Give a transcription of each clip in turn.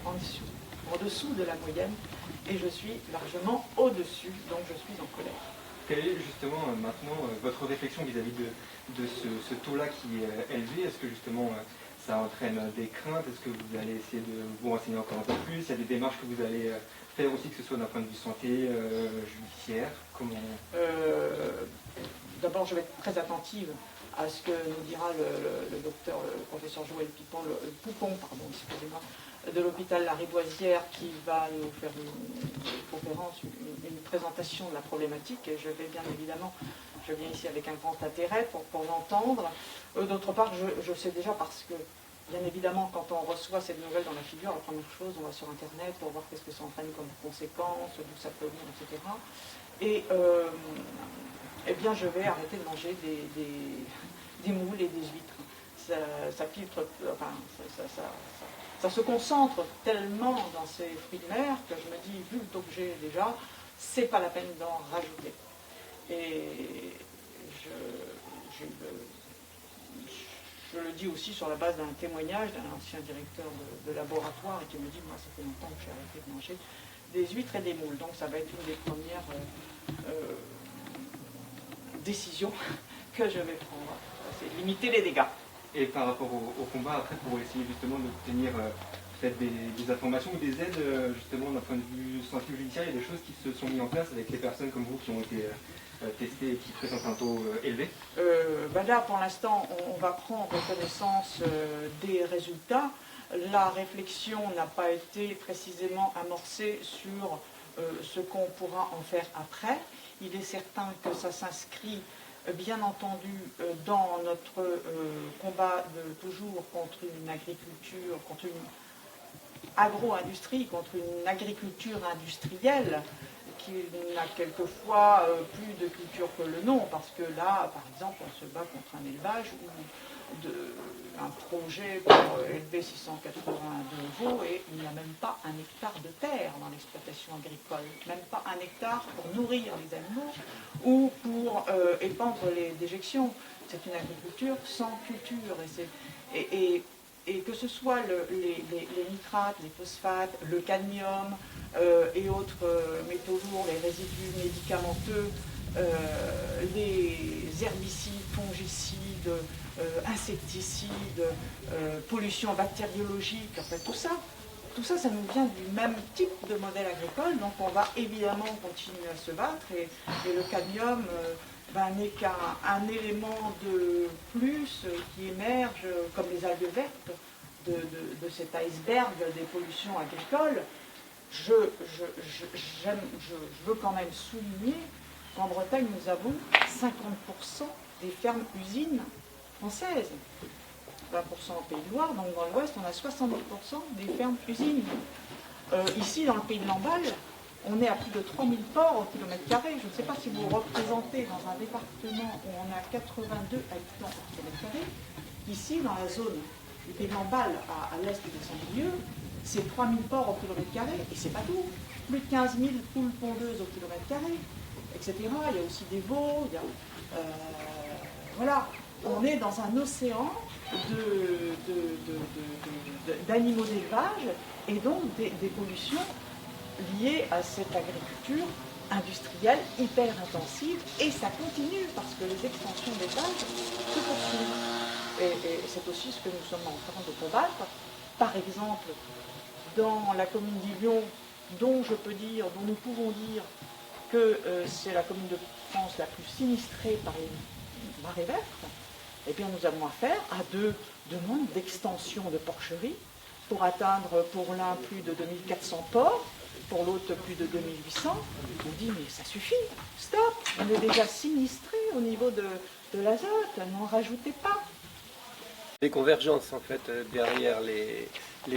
en dessous de la moyenne, et je suis largement au-dessus, donc je suis en colère. Quelle est justement maintenant votre réflexion vis-à-vis de ce taux-là qui est élevé? Est-ce que justement ça entraîne des craintes? Est-ce que vous allez essayer de vous renseigner encore un peu plus? Il y a des démarches que vous allez faire aussi, que ce soit d'un point de vue santé, judiciaire? Comment... D'abord, je vais être très attentive à ce que nous dira le docteur, le professeur Joël Poupon, excusez-moi, de l'hôpital Lariboisière, qui va nous faire une conférence, une présentation de la problématique, et je vais bien évidemment, je viens ici avec un grand intérêt pour l'entendre. D'autre part, je sais déjà parce que, bien évidemment, quand on reçoit cette nouvelle dans la figure, la première chose, on va sur Internet pour voir qu'est-ce que ça entraîne comme conséquences, d'où ça peut venir, etc. Et eh bien, je vais arrêter de manger des moules et des huîtres. Ça filtre, enfin, ça se concentre tellement dans ces fruits de mer que je me dis, vu le taux que j'ai déjà, c'est pas la peine d'en rajouter. Et je le dis aussi sur la base d'un témoignage d'un ancien directeur de laboratoire et qui me dit, moi, ça fait longtemps que j'ai arrêté de manger des huîtres et des moules. Donc ça va être une des premières décisions que je vais prendre. C'est limiter les dégâts. Et par rapport au combat, après, pour essayer justement d'obtenir peut-être des informations ou des aides, justement, d'un point de vue scientifique judiciaire, il y a des choses qui se sont mises en place avec les personnes comme vous qui ont été testées et qui présentent un taux élevé? Là, pour l'instant, on va prendre connaissance des résultats. La réflexion n'a pas été précisément amorcée sur ce qu'on pourra en faire après. Il est certain que ça s'inscrit, bien entendu, dans notre combat toujours contre une agriculture, contre une agro-industrie, contre une agriculture industrielle qui n'a quelquefois plus de culture que le nom, parce que là, par exemple, on se bat contre un élevage ou un projet pour élever 682 veaux et il n'y a même pas un hectare de terre dans l'exploitation agricole, même pas un hectare pour nourrir les animaux ou pour épandre les déjections. C'est une agriculture sans culture et que ce soit les nitrates, les phosphates, le cadmium et autres métaux lourds, les résidus médicamenteux, les herbicides, fongicides, insecticides, pollution bactériologique, en fait tout ça, ça nous vient du même type de modèle agricole, donc on va évidemment continuer à se battre et le cadmium n'est qu'un élément de plus qui émerge comme les algues vertes de cet iceberg des pollutions agricoles. Je veux quand même souligner qu'en Bretagne, nous avons 50% des fermes-usines françaises. 20% au Pays de Loire, donc dans l'Ouest, on a 70% des fermes-usines. Ici, dans le Pays de Lamballe, on est à plus de 3000 porcs au kilomètre carré. Je ne sais pas si vous représentez dans un département où on a 82 habitants au kilomètre carré. Ici, dans la zone du Pays de Lamballe, à l'est des Saint-Brieuc, c'est 3000 porcs au kilomètre carré, et c'est pas tout. Plus de 15 000 poules pondeuses au kilomètre carré, etc. Il y a aussi des veaux, voilà. On est dans un océan d'animaux d'élevage et donc des pollutions liées à cette agriculture industrielle hyper intensive, et ça continue parce que les extensions d'élevage se poursuivent. Et c'est aussi ce que nous sommes en train de combattre. Par exemple, dans la commune d'Illion, dont nous pouvons dire que c'est la commune de France la plus sinistrée par les marées vertes, eh bien nous avons affaire à deux demandes d'extension de porcherie pour atteindre pour l'un plus de 2400 porcs, pour l'autre plus de 2800. On dit mais ça suffit, stop, on est déjà sinistré au niveau de l'azote, n'en rajoutez pas. Les convergences en fait derrière les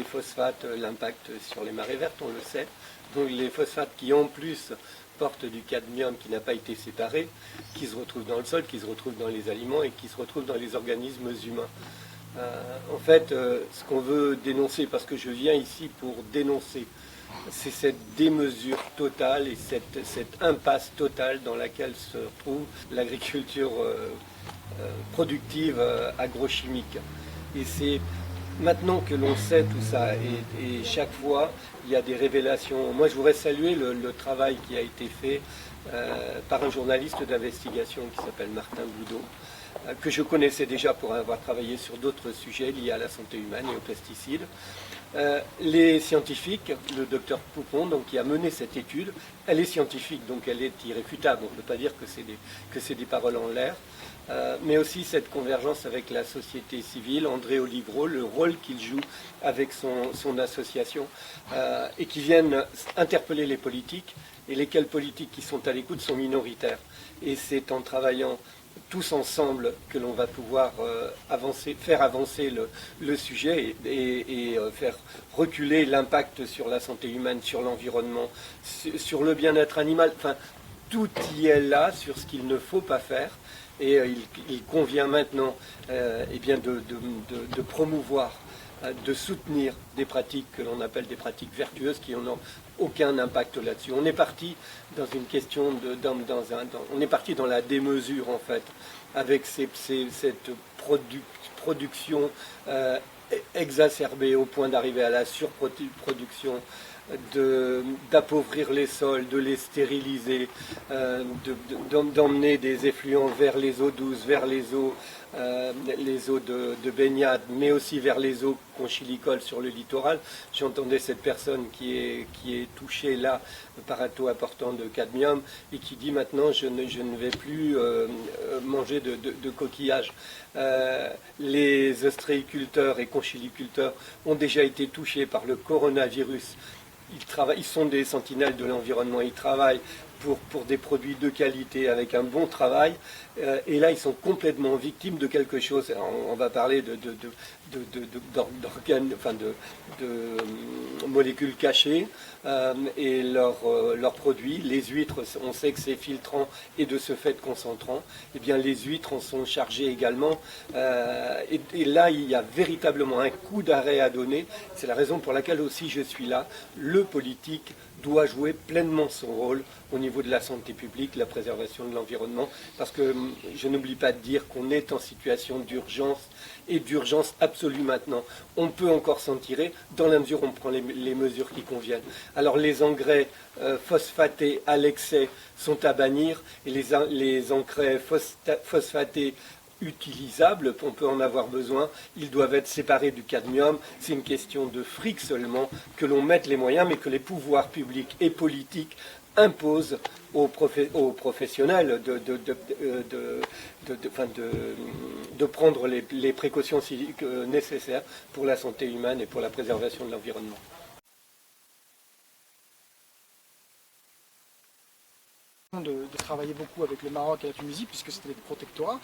phosphates, l'impact sur les marées vertes, on le sait. Donc les phosphates qui en plus portent du cadmium qui n'a pas été séparé, qui se retrouve dans le sol, qui se retrouve dans les aliments et qui se retrouve dans les organismes humains. En fait, ce qu'on veut dénoncer, parce que je viens ici pour dénoncer, c'est cette démesure totale et cette impasse totale dans laquelle se trouve l'agriculture productive agrochimique. Et c'est maintenant que l'on sait tout ça, et chaque fois, il y a des révélations. Moi, je voudrais saluer le travail qui a été fait par un journaliste d'investigation qui s'appelle Martin Boudot, que je connaissais déjà pour avoir travaillé sur d'autres sujets liés à la santé humaine et aux pesticides. Les scientifiques, le docteur Poupon, donc, qui a mené cette étude, elle est scientifique, donc elle est irréfutable. On ne peut pas dire que c'est des paroles en l'air. Mais aussi cette convergence avec la société civile, André Olivreau, le rôle qu'il joue avec son association, et qui viennent interpeller les politiques, et lesquels politiques qui sont à l'écoute sont minoritaires. Et c'est en travaillant tous ensemble que l'on va pouvoir faire avancer le sujet et faire reculer l'impact sur la santé humaine, sur l'environnement, sur le bien-être animal. Enfin, tout y est là sur ce qu'il ne faut pas faire. Et il convient maintenant de promouvoir, de soutenir des pratiques que l'on appelle des pratiques vertueuses qui n'ont aucun impact là-dessus. On est parti dans une question on est parti dans la démesure en fait, avec cette production exacerbée au point d'arriver à la surproduction, d'appauvrir les sols, de les stériliser, d'emmener des effluents vers les eaux douces, vers les eaux de baignade, mais aussi vers les eaux conchilicoles sur le littoral. J'entendais cette personne qui est touchée là par un taux important de cadmium et qui dit maintenant je ne vais plus manger de coquillages. Les ostréiculteurs et conchiliculteurs ont déjà été touchés par le coronavirus. Ils sont des sentinelles de l'environnement, ils travaillent pour des produits de qualité avec un bon travail, et là ils sont complètement victimes de quelque chose. Alors, on va parler de molécules cachées et leurs produits. Les huîtres, on sait que c'est filtrant et de ce fait concentrant. Eh bien les huîtres en sont chargées également, et là il y a véritablement un coup d'arrêt à donner. C'est la raison pour laquelle aussi je suis là. Le politique doit jouer pleinement son rôle au niveau de la santé publique, la préservation de l'environnement, parce que je n'oublie pas de dire qu'on est en situation d'urgence, et d'urgence absolue maintenant. On peut encore s'en tirer dans la mesure où on prend les mesures qui conviennent. Alors les engrais phosphatés à l'excès sont à bannir, et les engrais phosphatés utilisables, on peut en avoir besoin, ils doivent être séparés du cadmium. C'est une question de fric seulement, que l'on mette les moyens, mais que les pouvoirs publics et politiques imposent aux professionnels de prendre les précautions nécessaires pour la santé humaine et pour la préservation de l'environnement. De travailler beaucoup avec le Maroc et la Tunisie, puisque c'était des protectorats,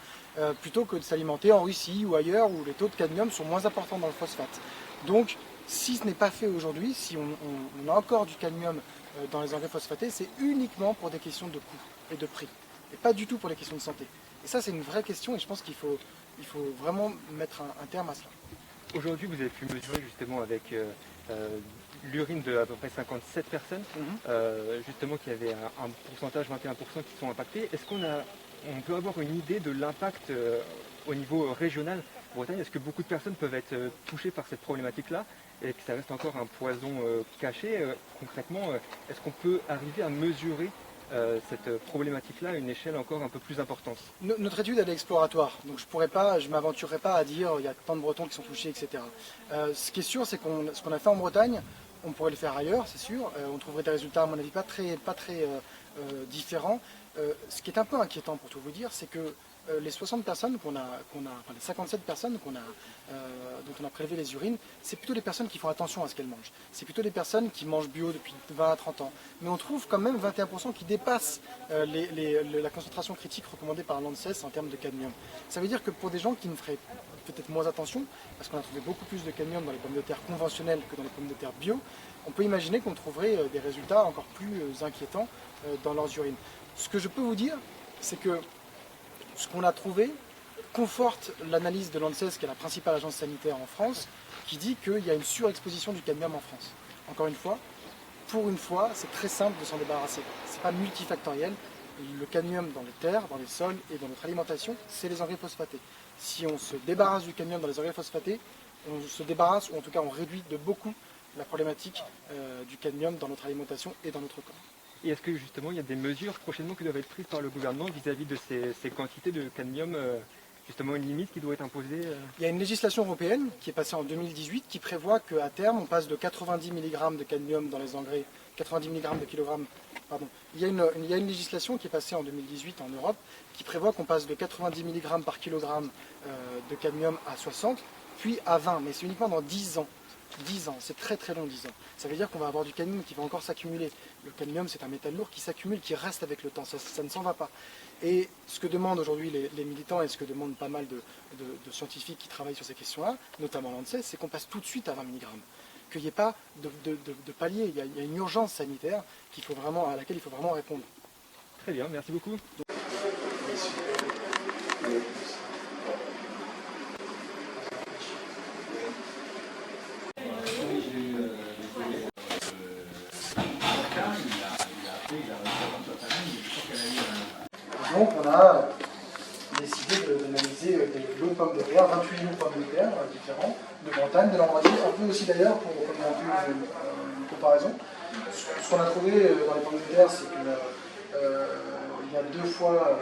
plutôt que de s'alimenter en Russie ou ailleurs où les taux de cadmium sont moins importants dans le phosphate. Donc, si ce n'est pas fait aujourd'hui, si on a encore du cadmium dans les engrais phosphatés, c'est uniquement pour des questions de coût et de prix, et pas du tout pour les questions de santé. Et ça, c'est une vraie question, et je pense qu'il faut vraiment mettre un terme à cela. Aujourd'hui, vous avez pu mesurer justement avec l'urine de à peu près 57 personnes, justement qu'il y avait un pourcentage, 21% qui sont impactés. Est-ce on peut avoir une idée de l'impact au niveau régional en Bretagne? Est-ce que beaucoup de personnes peuvent être touchées par cette problématique-là et que ça reste encore un poison caché? Concrètement, est-ce qu'on peut arriver à mesurer cette problématique-là à une échelle encore un peu plus importante? Notre étude, elle est exploratoire, donc je ne m'aventurerai pas à dire il y a tant de Bretons qui sont touchés, etc. Ce qui est sûr, c'est que ce qu'on a fait en Bretagne, on pourrait le faire ailleurs, c'est sûr. On trouverait des résultats, à mon avis, pas très différents. Ce qui est un peu inquiétant, pour tout vous dire, c'est que les 60 personnes les 57 personnes dont on a prélevé les urines, c'est plutôt des personnes qui font attention à ce qu'elles mangent. C'est plutôt des personnes qui mangent bio depuis 20 à 30 ans. Mais on trouve quand même 21% qui dépassent la concentration critique recommandée par l'ANSES en termes de cadmium. Ça veut dire que pour des gens qui ne feraient peut-être moins attention, parce qu'on a trouvé beaucoup plus de cadmium dans les pommes de terre conventionnelles que dans les pommes de terre bio, on peut imaginer qu'on trouverait des résultats encore plus inquiétants dans leurs urines. Ce que je peux vous dire, c'est que ce qu'on a trouvé conforte l'analyse de l'ANSES, qui est la principale agence sanitaire en France, qui dit qu'il y a une surexposition du cadmium en France. Encore une fois, pour une fois, c'est très simple de s'en débarrasser. Ce n'est pas multifactoriel. Le cadmium dans les terres, dans les sols et dans notre alimentation, c'est les engrais phosphatés. Si on se débarrasse du cadmium dans les engrais phosphatés, on se débarrasse, ou en tout cas on réduit de beaucoup la problématique du cadmium dans notre alimentation et dans notre corps. Et est-ce que justement il y a des mesures prochainement qui doivent être prises par le gouvernement vis-à-vis de ces quantités de cadmium, justement une limite qui doit être imposée Il y a une législation européenne qui est passée en 2018 qui prévoit qu'à terme on passe de 90 mg de cadmium dans les engrais, 90 mg de kilogramme, pardon. Il y a une législation qui est passée en 2018 en Europe qui prévoit qu'on passe de 90 mg par kilogramme de cadmium à 60, puis à 20, mais c'est uniquement dans 10 ans. 10 ans, c'est très très long 10 ans. Ça veut dire qu'on va avoir du cadmium qui va encore s'accumuler. Le cadmium c'est un métal lourd qui s'accumule, qui reste avec le temps, ça ne s'en va pas. Et ce que demandent aujourd'hui les militants et ce que demandent pas mal de scientifiques qui travaillent sur ces questions-là, notamment l'ANSES, c'est qu'on passe tout de suite à 20 mg. Qu'il n'y ait pas de palier, il y a une urgence sanitaire à laquelle il faut vraiment répondre. Très bien, merci beaucoup. Donc on a décidé d'analyser des lots de pommes de terre, 28 lots de pommes de terre différents, de Bretagne, de Normandie, un peu aussi d'ailleurs pour commenter une comparaison. Ce qu'on a trouvé dans les pommes de terre, c'est qu'il y a 2 fois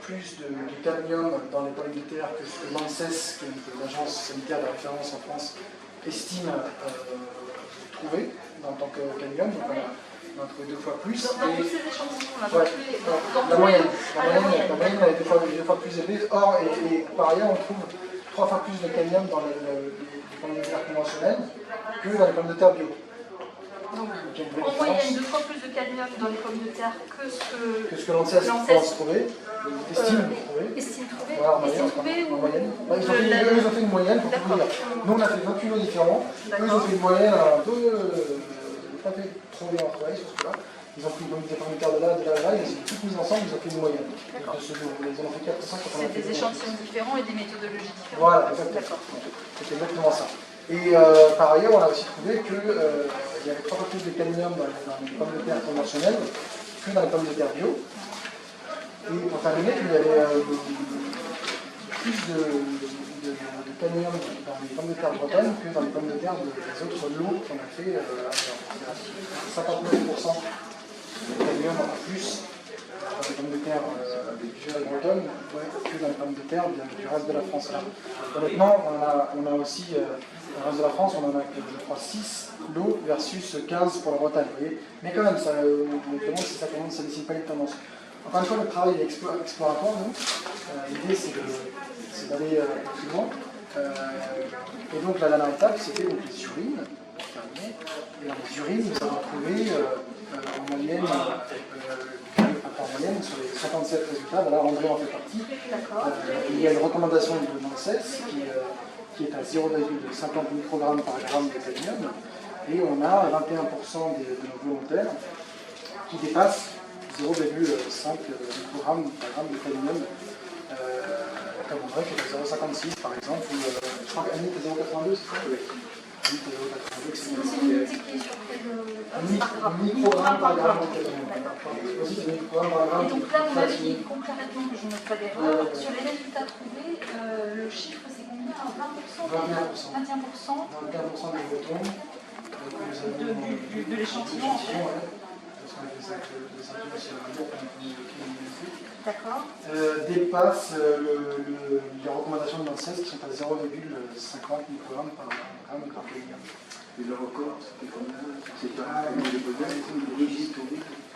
plus de cadmium dans les pommes de terre que ce que l'ANSES, qui est l'agence sanitaire de référence en France, estime trouver en tant que cadmium. Donc on a trouvé 2 fois plus. Dans tous ces échantillons, la moyenne elle est 2 fois plus élevée. Or, et par ailleurs, on trouve 3 fois plus de cadmium dans les pommes de terre conventionnelles que dans les pommes de terre bio. Donc, en moyenne, 2 fois plus de cadmium dans les pommes de terre que ce que l'ANSES pense trouver, estime trouver. Estime trouver. Voilà, En moyenne. Ils ont fait une moyenne pour tout dire. Nous, on a fait 28 lots différents. Eux, ils ont fait une moyenne un peu. Pas fait trop bien travailler sur ce là. Ils ont pris des pommes de terre de là, ils ont toutes mises ensemble, ils ont fait une moyenne. Ils en ont fait 4 ou 5 quand on a fait des échantillons différents et des méthodologies différentes. Voilà, exactement. C'est exactement ça. Et par ailleurs, on a aussi trouvé qu'il y avait 3 fois plus de cadmium dans les pommes de terre conventionnelles que dans les pommes de terre bio. Et pour terminer, il y avait plus de cadmium dans les pommes de terre bretonnes que dans les pommes de terre des autres lots qu'on a fait. 59% de cadmium en plus dans les pommes de terre du bretonne que dans les pommes de terre du reste de la France. Honnêtement, on a aussi, dans le reste de la France, on en a, je crois, 6 lots versus 15 pour la Bretagne. Vous voyez. Mais quand même, ça, on demande si ça ne dessine pas les tendances. Encore une fois, le travail est exploratoire. L'idée, c'est d'aller plus loin. Et donc la dernière étape, c'était donc les urines. Et dans les urines, nous avons trouvé en moyenne, sur les 57 résultats, voilà, André en fait partie. Il y a une recommandation de l'ANSES qui est à 0,50 microgrammes par gramme de cadmium. Et on a 21% de nos volontaires qui dépassent 0,5 microgrammes par gramme de cadmium. Comme André qui est à 0,56 par exemple, ou je crois qu'Annie est à 0,82, c'est ça? Oui. C'est une unité qui est sur quel microgramme par gramme de cadmium. Et donc là, on a dit concrètement que je ne mets pas d'erreur. Sur les résultats trouvés, le chiffre c'est combien? 20%? 21%. 21% des votants de l'échantillon en fait. D'accord. Dépasse les recommandations de l'ANSES qui sont à 0,50 microgrammes par gramme de cadmium. Et le record, c'était combien? C'est pas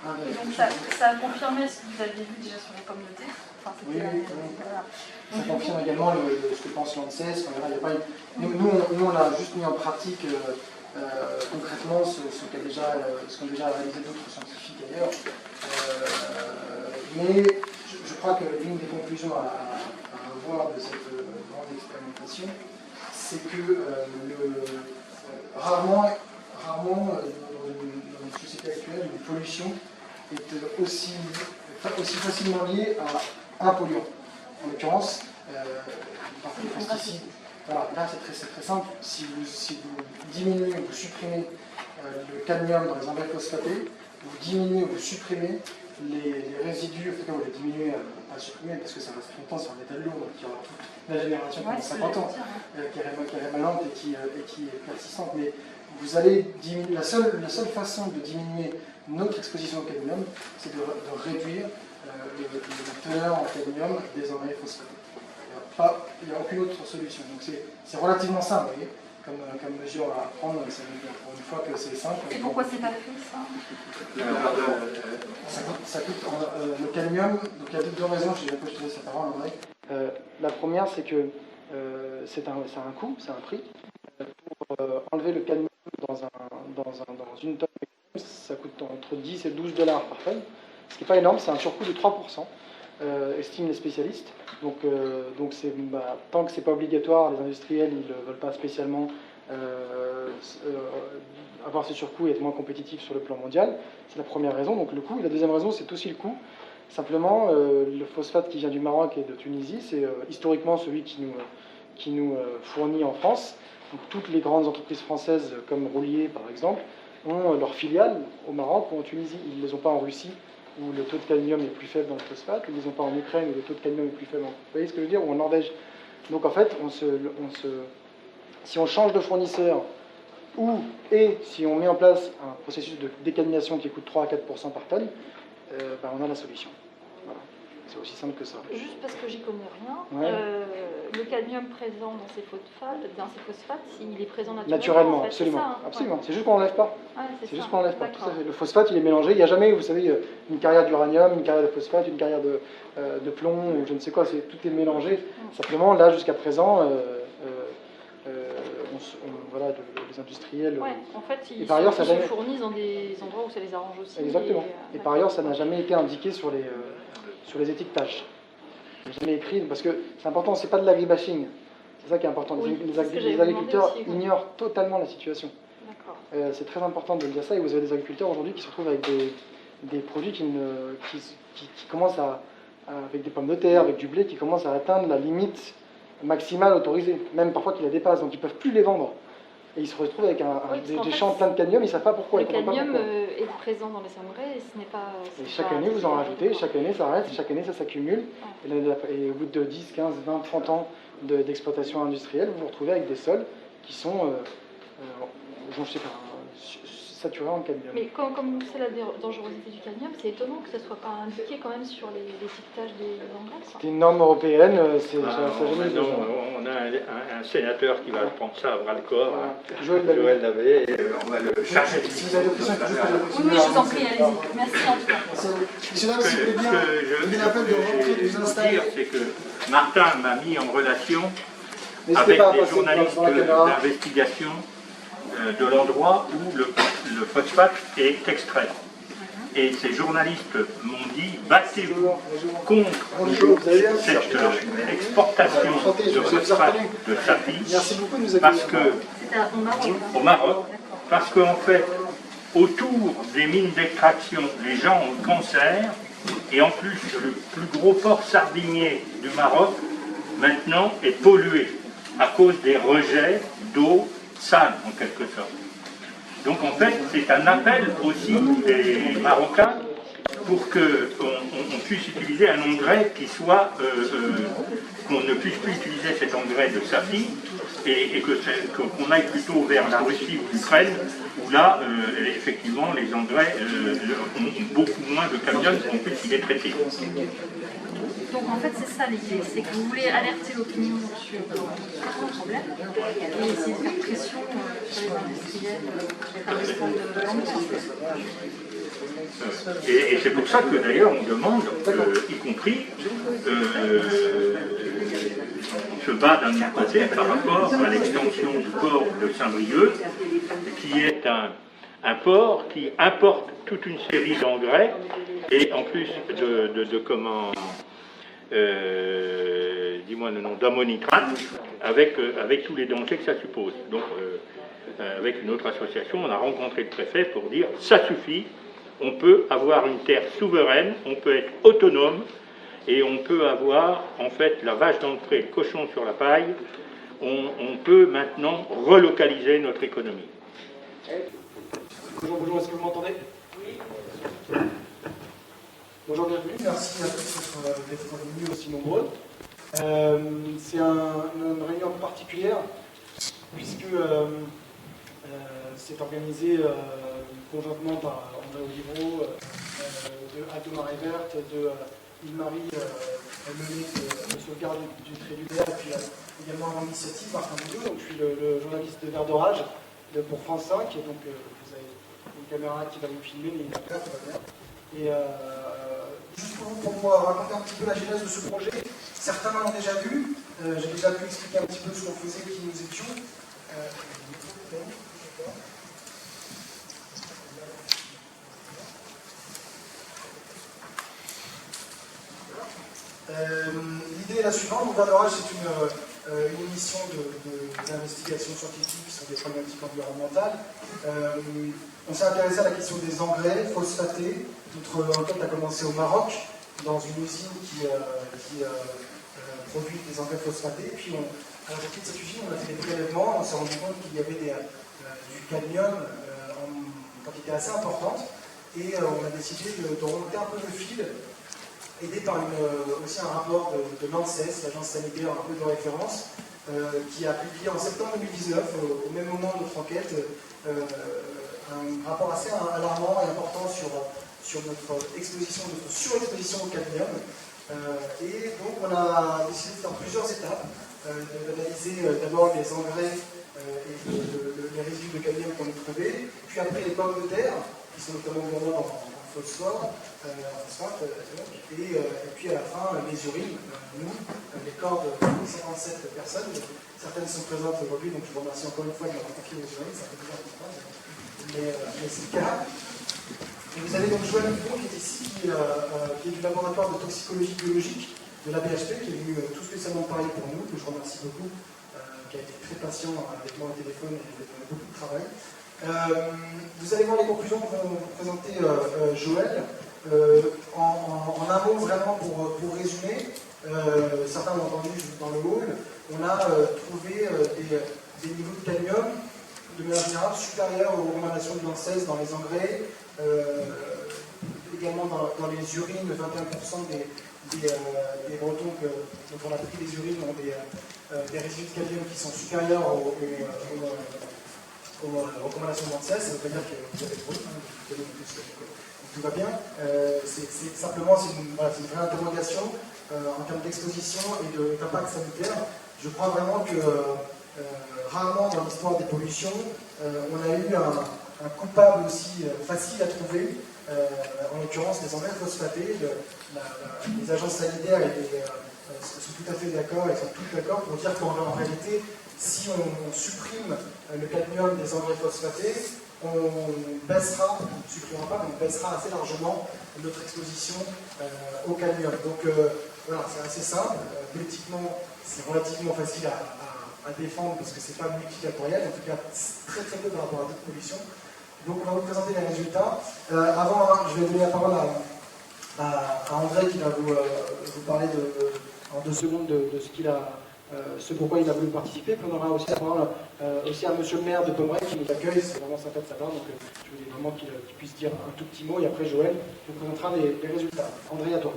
donc ça a confirmé ce que vous aviez vu déjà sur les pommes de terre. Enfin, oui, ça confirme également ce que pense l'ANSES. Nous, on a juste mis en pratique concrètement ce qu'ont déjà réalisé d'autres scientifiques ailleurs. Mais je crois que l'une des conclusions à avoir de cette grande expérimentation, c'est que rarement dans une société actuelle, une pollution est aussi facilement liée à un polluant. En l'occurrence, les pesticides. Voilà, là c'est très simple. Si vous diminuez, vous supprimez le cadmium dans les engrais phosphatés, vous diminuez, vous supprimez les résidus, en tout cas vous les diminuez, pas supprimer parce que ça reste longtemps sur un métal lourd, donc il y aura toute la génération pendant 50 ans qui est rémanente et qui est persistante, mais vous allez diminuer, la seule façon de diminuer notre exposition au cadmium, c'est de réduire la teneur en cadmium des engrais phosphatés. Il n'y a aucune autre solution, donc c'est relativement simple, vous voyez, comme mesure à prendre, pour une fois que c'est simple. Et pourquoi c'est pas fait ça? Ça coûte le cadmium, donc il y a deux raisons, je te laisse cette parole André. La première, c'est que c'est un coût, c'est un prix. Pour enlever le cadmium dans une tonne de cadmium, ça coûte entre 10 et 12 $ par tonne, ce qui n'est pas énorme, c'est un surcoût de 3%, estiment les spécialistes. Donc tant que ce n'est pas obligatoire, les industriels ils ne veulent pas spécialement avoir ce surcoût et être moins compétitifs sur le plan mondial. C'est la première raison, donc le coût. Et la deuxième raison, c'est aussi le coût. Simplement, le phosphate qui vient du Maroc et de Tunisie, c'est historiquement celui qui nous fournit en France. Donc, toutes les grandes entreprises françaises, comme Roulier par exemple, ont leurs filiales au Maroc ou en Tunisie. Ils ne les ont pas en Russie, où le taux de cadmium est plus faible dans le phosphate, ils ne les ont pas en Ukraine, où le taux de cadmium est plus faible. Vous voyez ce que je veux dire? Ou en Norvège. Donc en fait, si on change de fournisseur, et si on met en place un processus de décadmiation qui coûte 3 à 4% par tonne, on a la solution. Voilà. C'est aussi simple que ça. Juste parce que j'y connais rien, Ouais. le cadmium présent dans ces phosphates, il est présent Naturellement, en fait, absolument. c'est ça, hein. Absolument. C'est juste qu'on n'enlève pas. Ouais, C'est juste qu'on n'enlève pas. Tout D'accord. à fait. Le phosphate, il est mélangé. Il n'y a jamais, vous savez, une carrière d'uranium, une carrière de phosphate, une carrière de plomb, ou je ne sais quoi. Tout est mélangé. Simplement, là, jusqu'à présent, les industriels. Ouais, en fait, ils par ailleurs, se ça jamais... fournissent dans des endroits où ça les arrange aussi. Exactement. Et par ailleurs, ça n'a jamais été indiqué sur les étiquetages. Jamais écrit, parce que c'est important, c'est pas de l'agribashing. C'est ça qui est important. Oui, Les agriculteurs aussi, ignorent totalement la situation. D'accord. C'est très important de dire ça, et vous avez des agriculteurs aujourd'hui qui se retrouvent avec des produits qui commencent avec des pommes de terre, avec du blé, qui commencent à atteindre la limite maximale autorisée, même parfois qui la dépassent, donc ils ne peuvent plus les vendre. Et ils se retrouvent avec des champs pleins de cadmium, ils ne savent pas pourquoi. Le cadmium est présent dans les engrais et ce n'est pas... Et chaque année, vous en rajoutez, chaque année ça reste, chaque année ça s'accumule. Et au bout de 10, 15, 20, 30 ans d'exploitation industrielle, vous vous retrouvez avec des sols qui sont, je sais pas, saturés en cadmium. Mais comme c'est la dangerosité du cadmium, c'est étonnant que ça ne soit pas indiqué quand même sur l'étiquetage des engrais. C'est une norme européenne, ça jamais été. On a un sénateur qui va prendre ça à bras-le-corps, Joël Lavé, et on va le chercher. Si vous avez des questions, Oui, je vous en prie, allez-y. Merci en tout cas. Monsieur Dames, si vous voulez bien, je l'appel de rentrer, de vous installer. C'est que Martin m'a mis en relation N'hésitez avec pas à des passer journalistes dans la caméra. d'investigation de l'endroit où le phosphate est extrait. Et ces journalistes m'ont dit, battez-vous contre cette exportation de phosphate de Safi, Merci beaucoup de nous parce accueillir. que, C'était au Maroc. au Maroc, parce qu'en fait, autour des mines d'extraction, les gens ont le cancer, et en plus, le plus gros port sardinier du Maroc, maintenant, est pollué à cause des rejets d'eau sale, en quelque sorte. Donc en fait, c'est un appel aussi des Marocains pour qu'on puisse utiliser un engrais qui soit, qu'on ne puisse plus utiliser cet engrais de Safi et qu'on aille plutôt vers la Russie ou l'Ukraine, où là, effectivement, les engrais ont beaucoup moins de cadmium, en plus il est traité. Donc en fait c'est ça l'idée, c'est que vous voulez alerter l'opinion sur le problème et essayer de mettre pression sur les industriels à répondre de l'ambiance. Et c'est pour ça que d'ailleurs on demande, y compris, on se bat d'un autre côté par rapport à l'extension du port de Saint-Brieuc, qui est un port qui importe toute une série d'engrais et en plus dis-moi le nom, d'ammonitrate, avec tous les dangers que ça suppose. Donc, avec une autre association, on a rencontré le préfet pour dire ça suffit, on peut avoir une terre souveraine, on peut être autonome, et on peut avoir, en fait, la vache dans le pré, le cochon sur la paille, on peut maintenant relocaliser notre économie. Bonjour, est-ce que vous m'entendez? Bonjour, bienvenue. Merci à tous d'être venus aussi nombreux. C'est une réunion particulière puisque c'est organisé conjointement par André Olivero, de Alto Marée Verte, de Yves-Marie Menet de sauvegarde du trait du et puis également à l'initiative, Martin Boudou, donc je suis le journaliste de Vert d'Orage pour France 5, et donc vous avez une caméra qui va vous filmer, mais il ça va bien. Et juste pour vous raconter un petit peu la genèse de ce projet, certains l'ont déjà vu, j'ai déjà pu expliquer un petit peu ce qu'on faisait, qui nous étions. L'idée est la suivante. Vert d'Orage, c'est une émission d'investigation scientifique sur des problématiques environnementales. On s'est intéressé à la question des engrais phosphatés. Notre enquête a commencé au Maroc, dans une usine qui produit des engrais phosphatés. Puis, à la sortie de cette usine, on a fait des prélèvements. On s'est rendu compte qu'il y avait du cadmium en quantité assez importante. Et on a décidé de remonter un peu le fil, aidé par aussi un rapport de l'ANSES, l'agence sanitaire un peu de référence, qui a publié en septembre 2019, au même moment de notre enquête, un rapport assez alarmant et important sur notre exposition, notre surexposition au cadmium. Et donc on a décidé de faire plusieurs étapes, d'analyser d'abord les engrais et les résidus de cadmium qu'on a trouvés, puis après les pommes de terre, qui sont notamment gourmands en phosphore, et puis à la fin, les urines, nous, les corps de 57 personnes, certaines sont présentes aujourd'hui, donc je vous remercie encore une fois de m'avoir confié les urines, ça fait déjà mais c'est le cas. Et vous avez donc Joël Dupont qui est ici, qui est du laboratoire de toxicologie biologique de la BHP, qui est venu tout spécialement parler pour nous, que je remercie beaucoup, qui a été très patient avec moi au téléphone et qui a fait beaucoup de travail. Vous allez voir les conclusions que va vous présenter Joël. En un mot, vraiment pour résumer, certains l'ont entendu dans le hall, on a trouvé des niveaux de cadmium de manière générale supérieurs aux recommandations de l'ANSES dans les engrais, également dans les urines, 21% des Bretons dont on a pris des urines ont des résidus de cadmium qui sont supérieurs aux recommandations de l'ANSES. Ça ne veut pas dire que vous avez trop, tout va bien. C'est simplement une vraie interrogation en termes d'exposition et d'impact sanitaire. Je crois vraiment que rarement dans l'histoire des pollutions, on a eu un coupable aussi facile à trouver, en l'occurrence les engrais phosphatés. Les agences sanitaires sont tout à fait d'accord, et sont toutes d'accord pour dire qu'en réalité, si on supprime le cadmium des engrais phosphatés, on baissera, on ne supprimera pas, mais on baissera assez largement notre exposition au cadmium. Donc voilà, c'est assez simple. Politiquement, c'est relativement facile à défendre parce que c'est pas multifactoriel, en tout cas très très peu par rapport à d'autres pollutions. Donc on va vous présenter les résultats. Avant, je vais donner la parole à André qui va vous parler en 2 secondes de ce pourquoi il a voulu participer. Puis on aura aussi la parole aussi à monsieur le maire de Pomerey qui nous accueille, c'est vraiment sympa de sa part, donc je voulais vraiment qu'il puisse dire un tout petit mot, et après Joël vous présentera les résultats. André, à toi.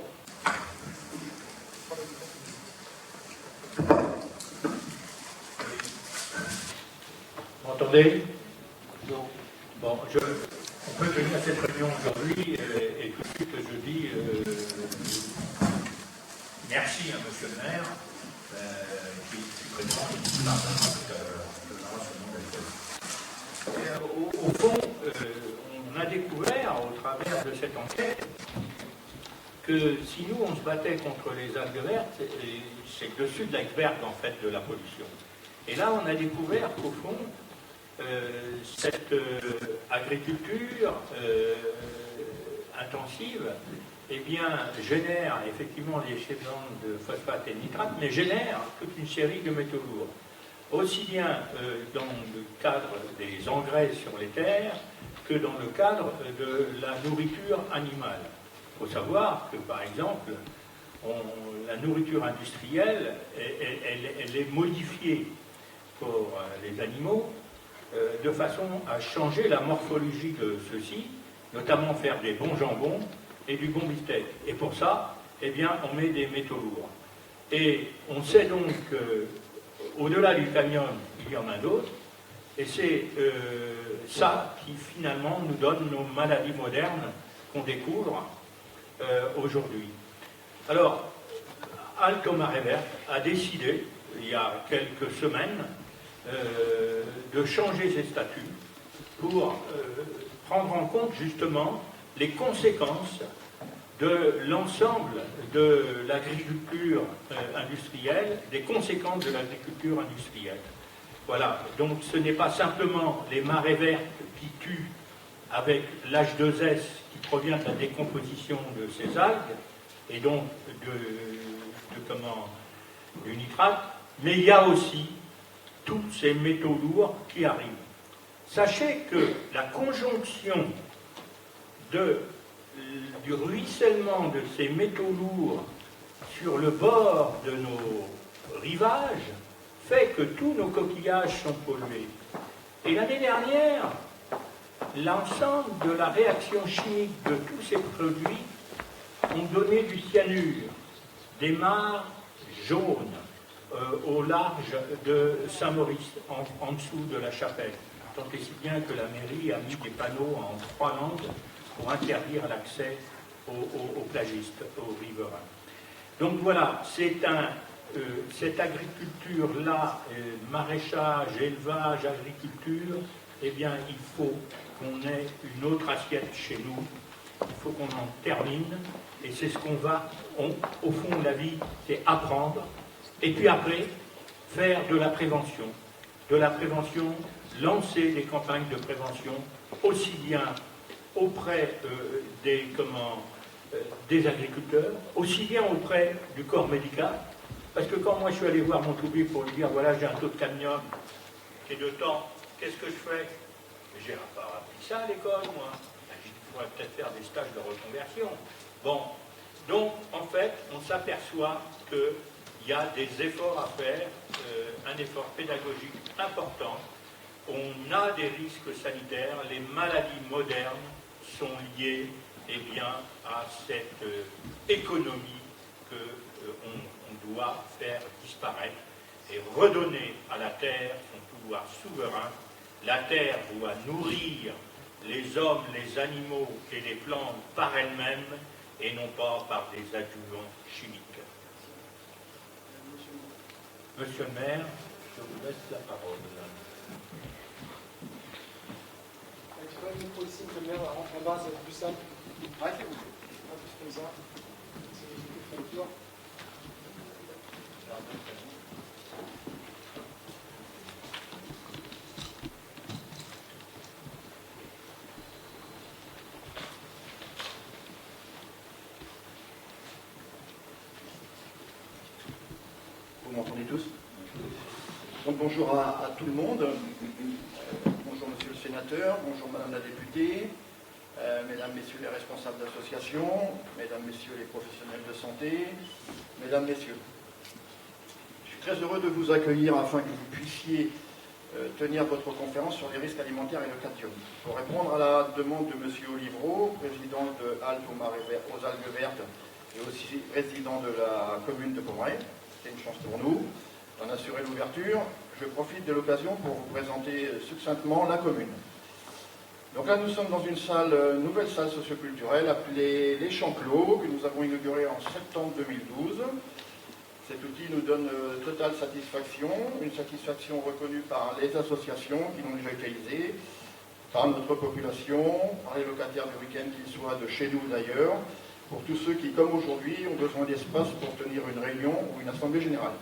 Vous m'entendez? Non. Bon, on peut tenir cette réunion aujourd'hui et tout de suite je dis merci à monsieur le maire qui est présent et qui parlera tout à l'heure. Au fond, on a découvert au travers de cette enquête que si nous on se battait contre les algues vertes, c'est le dessus de l'iceberg en fait de la pollution. Et là on a découvert qu'au fond, cette agriculture intensive eh bien, génère effectivement les échéances de phosphate et de nitrate, mais génère toute une série de métaux lourds, aussi bien dans le cadre des engrais sur les terres que dans le cadre de la nourriture animale. Il faut savoir que, par exemple, la nourriture industrielle, elle est modifiée pour les animaux de façon à changer la morphologie de ceux-ci notamment faire des bons jambons et du bon beefsteak. Et pour ça, eh bien, on met des métaux lourds. Et on sait donc qu'au-delà du cadmium, il y en a d'autres, et c'est ça qui finalement nous donne nos maladies modernes qu'on découvre aujourd'hui. Alors, Alto Marée Verte a décidé, il y a quelques semaines, de changer ses statuts pour prendre en compte justement les conséquences de l'ensemble de l'agriculture industrielle, des conséquences de l'agriculture industrielle. Voilà, donc ce n'est pas simplement les marées vertes qui tuent avec l'H2S qui provient de la décomposition de ces algues, et donc du nitrate, mais il y a aussi tous ces métaux lourds qui arrivent. Sachez que la conjonction du ruissellement de ces métaux lourds sur le bord de nos rivages fait que tous nos coquillages sont pollués. Et l'année dernière, l'ensemble de la réaction chimique de tous ces produits ont donné du cyanure, des mares jaunes au large de Saint-Maurice, en dessous de la chapelle. Tant et si bien que la mairie a mis des panneaux en 3 langues pour interdire l'accès aux plagistes, aux riverains. Donc voilà, cette agriculture-là, maraîchage, élevage, agriculture, eh bien, il faut qu'on ait une autre assiette chez nous. Il faut qu'on en termine, et c'est ce qu'on va, au fond, la vie, c'est apprendre, et puis après, faire de la prévention. De la prévention, lancer des campagnes de prévention, aussi bien auprès des agriculteurs, aussi bien auprès du corps médical, parce que quand moi je suis allé voir mon toubib pour lui dire, voilà, j'ai un taux de cadmium qui est de temps, qu'est-ce que je fais? J'ai pas appris ça à l'école, moi. Il faudrait peut-être faire des stages de reconversion. Bon, donc en fait, on s'aperçoit qu'il y a des efforts à faire, un effort pédagogique important. On a des risques sanitaires, les maladies modernes sont liées bien, à cette économie qu'on doit faire disparaître et redonner à la terre son pouvoir souverain. La terre doit nourrir les hommes, les animaux et les plantes par elles-mêmes et non pas par des adjuvants chimiques. Monsieur le maire, je vous laisse la parole. Le micro ici, le maire rentre en bas, ça va être plus simple. Arrêtez-vous. Comme ça. C'est le tour. Vous m'entendez tous? Donc bonjour à tout le monde. Bonjour monsieur le sénateur, bonjour madame la députée, mesdames, messieurs les responsables d'associations, mesdames, messieurs les professionnels de santé, mesdames, messieurs. Je suis très heureux de vous accueillir afin que vous puissiez tenir votre conférence sur les risques alimentaires et le cadmium. Pour répondre à la demande de monsieur Olivreau, président de Halte aux algues vertes et aussi président de la commune de Pomerey, c'est une chance pour nous d'en assurer l'ouverture. Je profite de l'occasion pour vous présenter succinctement la commune. Donc là, nous sommes dans une nouvelle salle socioculturelle appelée Les Champs Clos, que nous avons inaugurée en septembre 2012. Cet outil nous donne totale satisfaction, une satisfaction reconnue par les associations qui l'ont déjà utilisé, par notre population, par les locataires du week-end, qu'ils soient de chez nous ou d'ailleurs, pour tous ceux qui, comme aujourd'hui, ont besoin d'espace pour tenir une réunion ou une assemblée générale.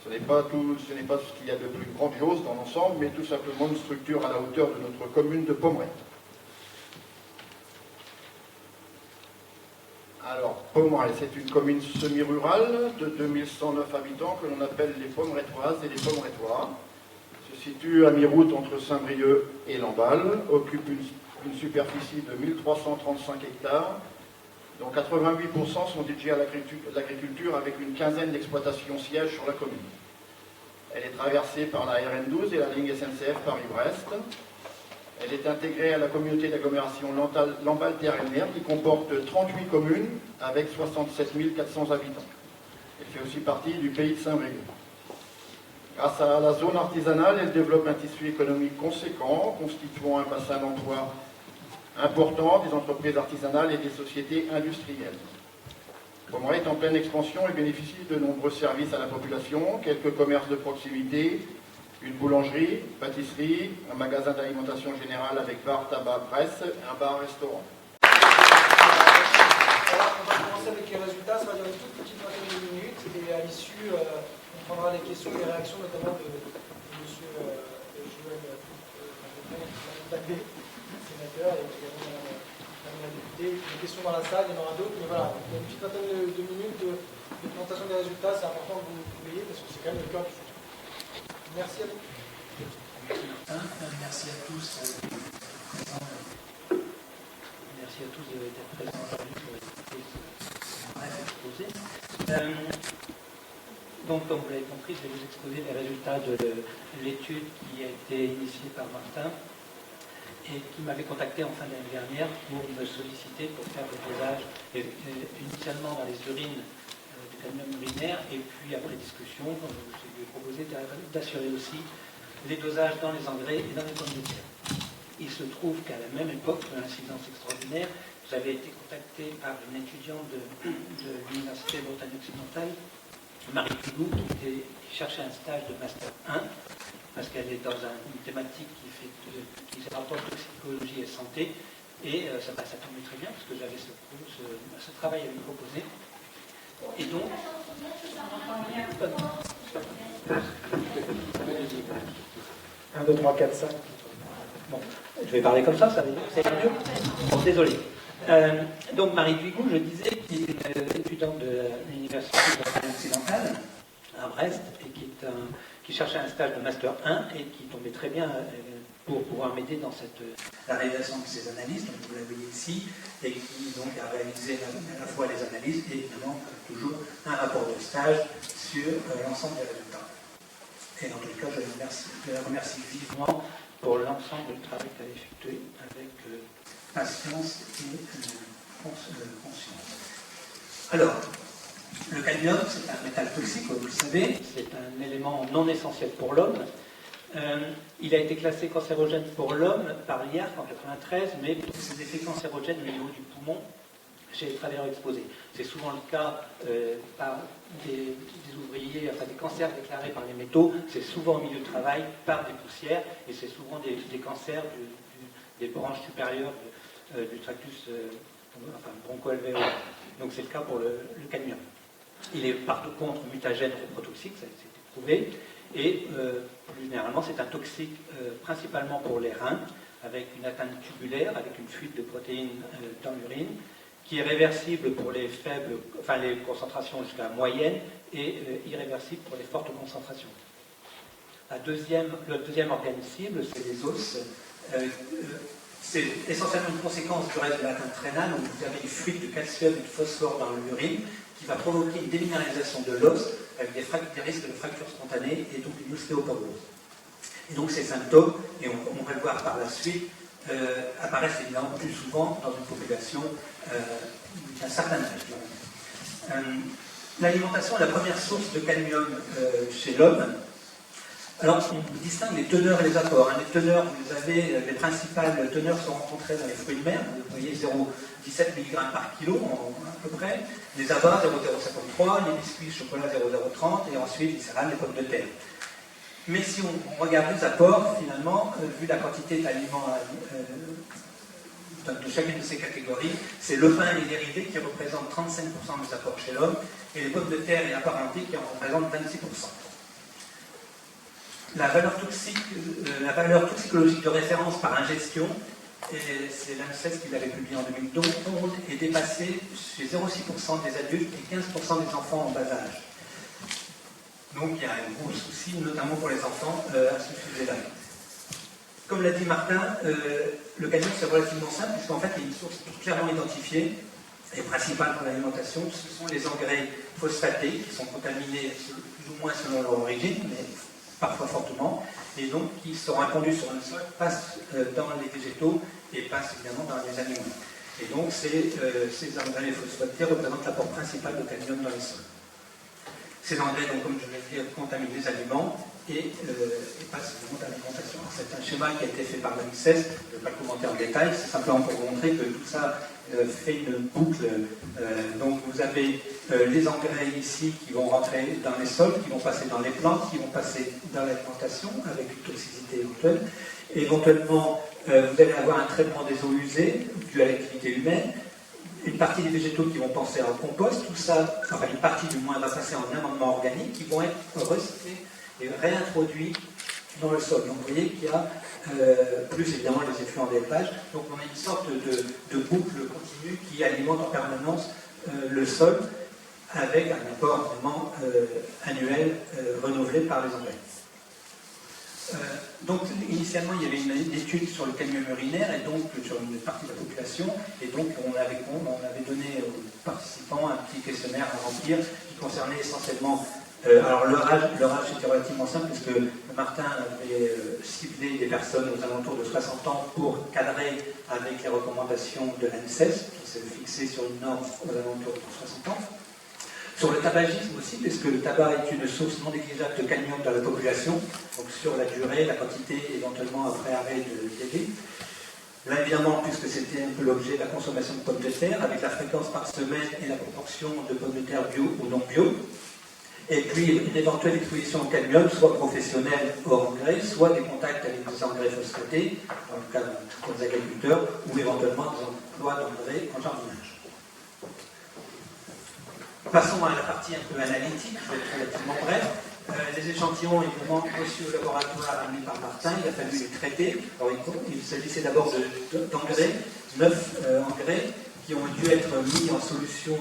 Ce n'est pas ce qu'il y a de plus grandiose dans l'ensemble, mais tout simplement une structure à la hauteur de notre commune de Pomerey. Alors, Pomerey, c'est une commune semi-rurale de 2109 habitants que l'on appelle les Pomeretoises et les Pomeretois. Se situe à mi-route entre Saint-Brieuc et Lamballe, occupe une superficie de 1335 hectares, dont 88% sont dédiés à l'agriculture avec une quinzaine d'exploitations sièges sur la commune. Elle est traversée par la RN12 et la ligne SNCF Paris-Brest. Elle est intégrée à la communauté d'agglomération Lamballe-Terre-et-Mer qui comporte 38 communes avec 67 400 habitants. Elle fait aussi partie du pays de Saint-Brieuc. Grâce à la zone artisanale, elle développe un tissu économique conséquent, constituant un bassin d'emploi important des entreprises artisanales et des sociétés industrielles. Pommeraye est en pleine expansion et bénéficie de nombreux services à la population, quelques commerces de proximité, une boulangerie, une pâtisserie, un magasin d'alimentation générale avec bar, tabac, presse, un bar-restaurant. Alors, on va commencer avec les résultats, ça va durer une toute petite vingtaine de minutes et à l'issue, on prendra les questions et les réactions notamment de M. Joël Dagbé, sénateur, et également Madame la députée. Des questions dans la salle, il y en aura d'autres, mais voilà, il y a une petite vingtaine de minutes de présentation des résultats, c'est important que vous veilliez parce que c'est quand même le cœur du sujet. Merci à vous. Merci à tous. Merci à tous d'être présents aujourd'hui pour écouter ce bref exposé. Donc, comme vous l'avez compris, je vais vous exposer les résultats de l'étude qui a été initiée par Martin et qui m'avait contacté en fin d'année dernière pour me solliciter pour faire le dosage initialement dans les urines du cadmium urinaire et puis après discussion, je lui ai proposé d'assurer aussi les dosages dans les engrais et dans les pommes de terre. Il se trouve qu'à la même époque, pour l'incidence extraordinaire, j'avais été contacté par une étudiante de l'Université de Bretagne occidentale, Marie Pigou, qui cherchait un stage de Master 1, parce qu'elle est dans une thématique qui se rapporte psychologie et santé, et ça tombait très bien, parce que j'avais ce travail à lui proposer. Et donc, 1, 2, 3, 4, 5. Bon, je vais parler comme ça veut dire que c'est mieux. Bon, désolé. Donc, Marie Duigou, je disais, qui est étudiante de l'Université de Bretagne occidentale, à Brest, et qui cherchait un stage de Master 1 et qui tombait très bien pour pouvoir m'aider dans la réalisation de ces analyses, donc vous la voyez ici, et qui donc a réalisé à la fois les analyses et évidemment toujours un rapport de stage sur l'ensemble des résultats. Et dans tous les cas, je la remercie vivement pour l'ensemble du travail qu'elle a effectué avec patience et conscience. Alors, le cadmium, c'est un métal toxique, comme vous le savez, c'est un élément non essentiel pour l'homme. Il a été classé cancérogène pour l'homme par l'IARC en 1993, mais pour ses effets cancérogènes au niveau du poumon chez les travailleurs exposés. C'est souvent le cas par des ouvriers, enfin des cancers déclarés par les métaux, c'est souvent au milieu de travail par des poussières, et c'est souvent des cancers des branches supérieures du tractus broncho-alvéolaire. Donc c'est le cas pour le cadmium. Il est par contre mutagène reprotoxique, ça a été prouvé, et plus généralement c'est un toxique principalement pour les reins, avec une atteinte tubulaire, avec une fuite de protéines dans l'urine, qui est réversible pour les faibles, enfin les concentrations jusqu'à moyenne, et irréversible pour les fortes concentrations. Le deuxième organe cible, c'est les os. C'est essentiellement une conséquence du reste de l'atteinte rénale, où vous avez une fuite de calcium et de phosphore dans l'urine, qui va provoquer une déminéralisation de l'os, avec des risques de fracture spontanée et donc une ostéoporose. Et donc ces symptômes, et on va le voir par la suite, apparaissent évidemment plus souvent dans une population d'un certain âge. L'alimentation est la première source de cadmium chez l'homme. Alors, on distingue les teneurs et les apports. Les teneurs, vous avez, les principales teneurs sont rencontrées dans les fruits de mer, vous voyez 0,17 mg par kilo à peu près, les abats 0,053, les biscuits chocolat 0,030 et ensuite les céréales, les pommes de terre. Mais si on regarde les apports, finalement, vu la quantité d'aliments de chacune de ces catégories, c'est le pain et les dérivés qui représentent 35% des apports chez l'homme, et les pommes de terre et apparentés qui en représentent 26%. La valeur toxicologique de référence par ingestion, c'est l'ANSES qui l'avait publié en 2012, est dépassée chez 0,6% des adultes et 15% des enfants en bas âge. Donc il y a un gros souci, notamment pour les enfants, à ce sujet-là. Comme l'a dit Martin, le cadmium c'est relativement simple, puisqu'en fait il y a une source clairement identifiée et principale pour l'alimentation, ce sont les engrais phosphatés, qui sont contaminés plus ou moins selon leur origine, mais parfois fortement, et donc qui sont répandus sur le sol, passent dans les végétaux et passent évidemment dans les animaux. Et donc ces engrais phosphatiques représentent l'apport principal de cadmium dans les sols. Ces engrais, donc, comme je l'ai dit, contaminent les aliments et passent évidemment dans l'alimentation. C'est un schéma qui a été fait par l'ANSES, je ne vais pas le commenter en détail, c'est simplement pour vous montrer que tout ça fait une boucle. Donc vous avez les engrais ici qui vont rentrer dans les sols, qui vont passer dans les plantes, qui vont passer dans l'alimentation avec une toxicité éventuelle. Éventuellement, vous allez avoir un traitement des eaux usées dû à l'activité humaine, une partie des végétaux qui vont penser en compost, tout ça, enfin une partie du moins va passer en amendements organiques qui vont être recyclés et réintroduits dans le sol. Donc vous voyez qu'il y a plus évidemment les effluents d'élevage. Donc on a une sorte de boucle continue qui alimente en permanence le sol avec un apport vraiment annuel renouvelé par les engrais. Donc initialement il y avait une étude sur le cadmium urinaire et donc sur une partie de la population, et donc on avait donné aux participants un petit questionnaire à remplir qui concernait essentiellement alors leur âge était relativement simple puisque Martin avait ciblé des personnes aux alentours de 60 ans pour cadrer avec les recommandations de l'ANSES qui s'est fixé sur une norme aux alentours de 60 ans. Sur le tabagisme aussi, puisque le tabac est une source non négligeable de cadmium dans la population, donc sur la durée, la quantité, éventuellement après arrêt de TB. Là, évidemment, puisque c'était un peu l'objet de la consommation de pommes de terre, avec la fréquence par semaine et la proportion de pommes de terre bio ou non bio, et puis une éventuelle exposition au cadmium, soit professionnelle hors engrais, soit des contacts avec des engrais phosphatés, dans le cas pour les agriculteurs, ou éventuellement des emplois d'engrais en jardinage. Passons à la partie un peu analytique, je vais être relativement bref. Les échantillons, évidemment, reçus au laboratoire amenés par Martin, il a fallu les traiter. Alors, il s'agissait d'abord d'engrais, 9 engrais qui ont dû être mis en solution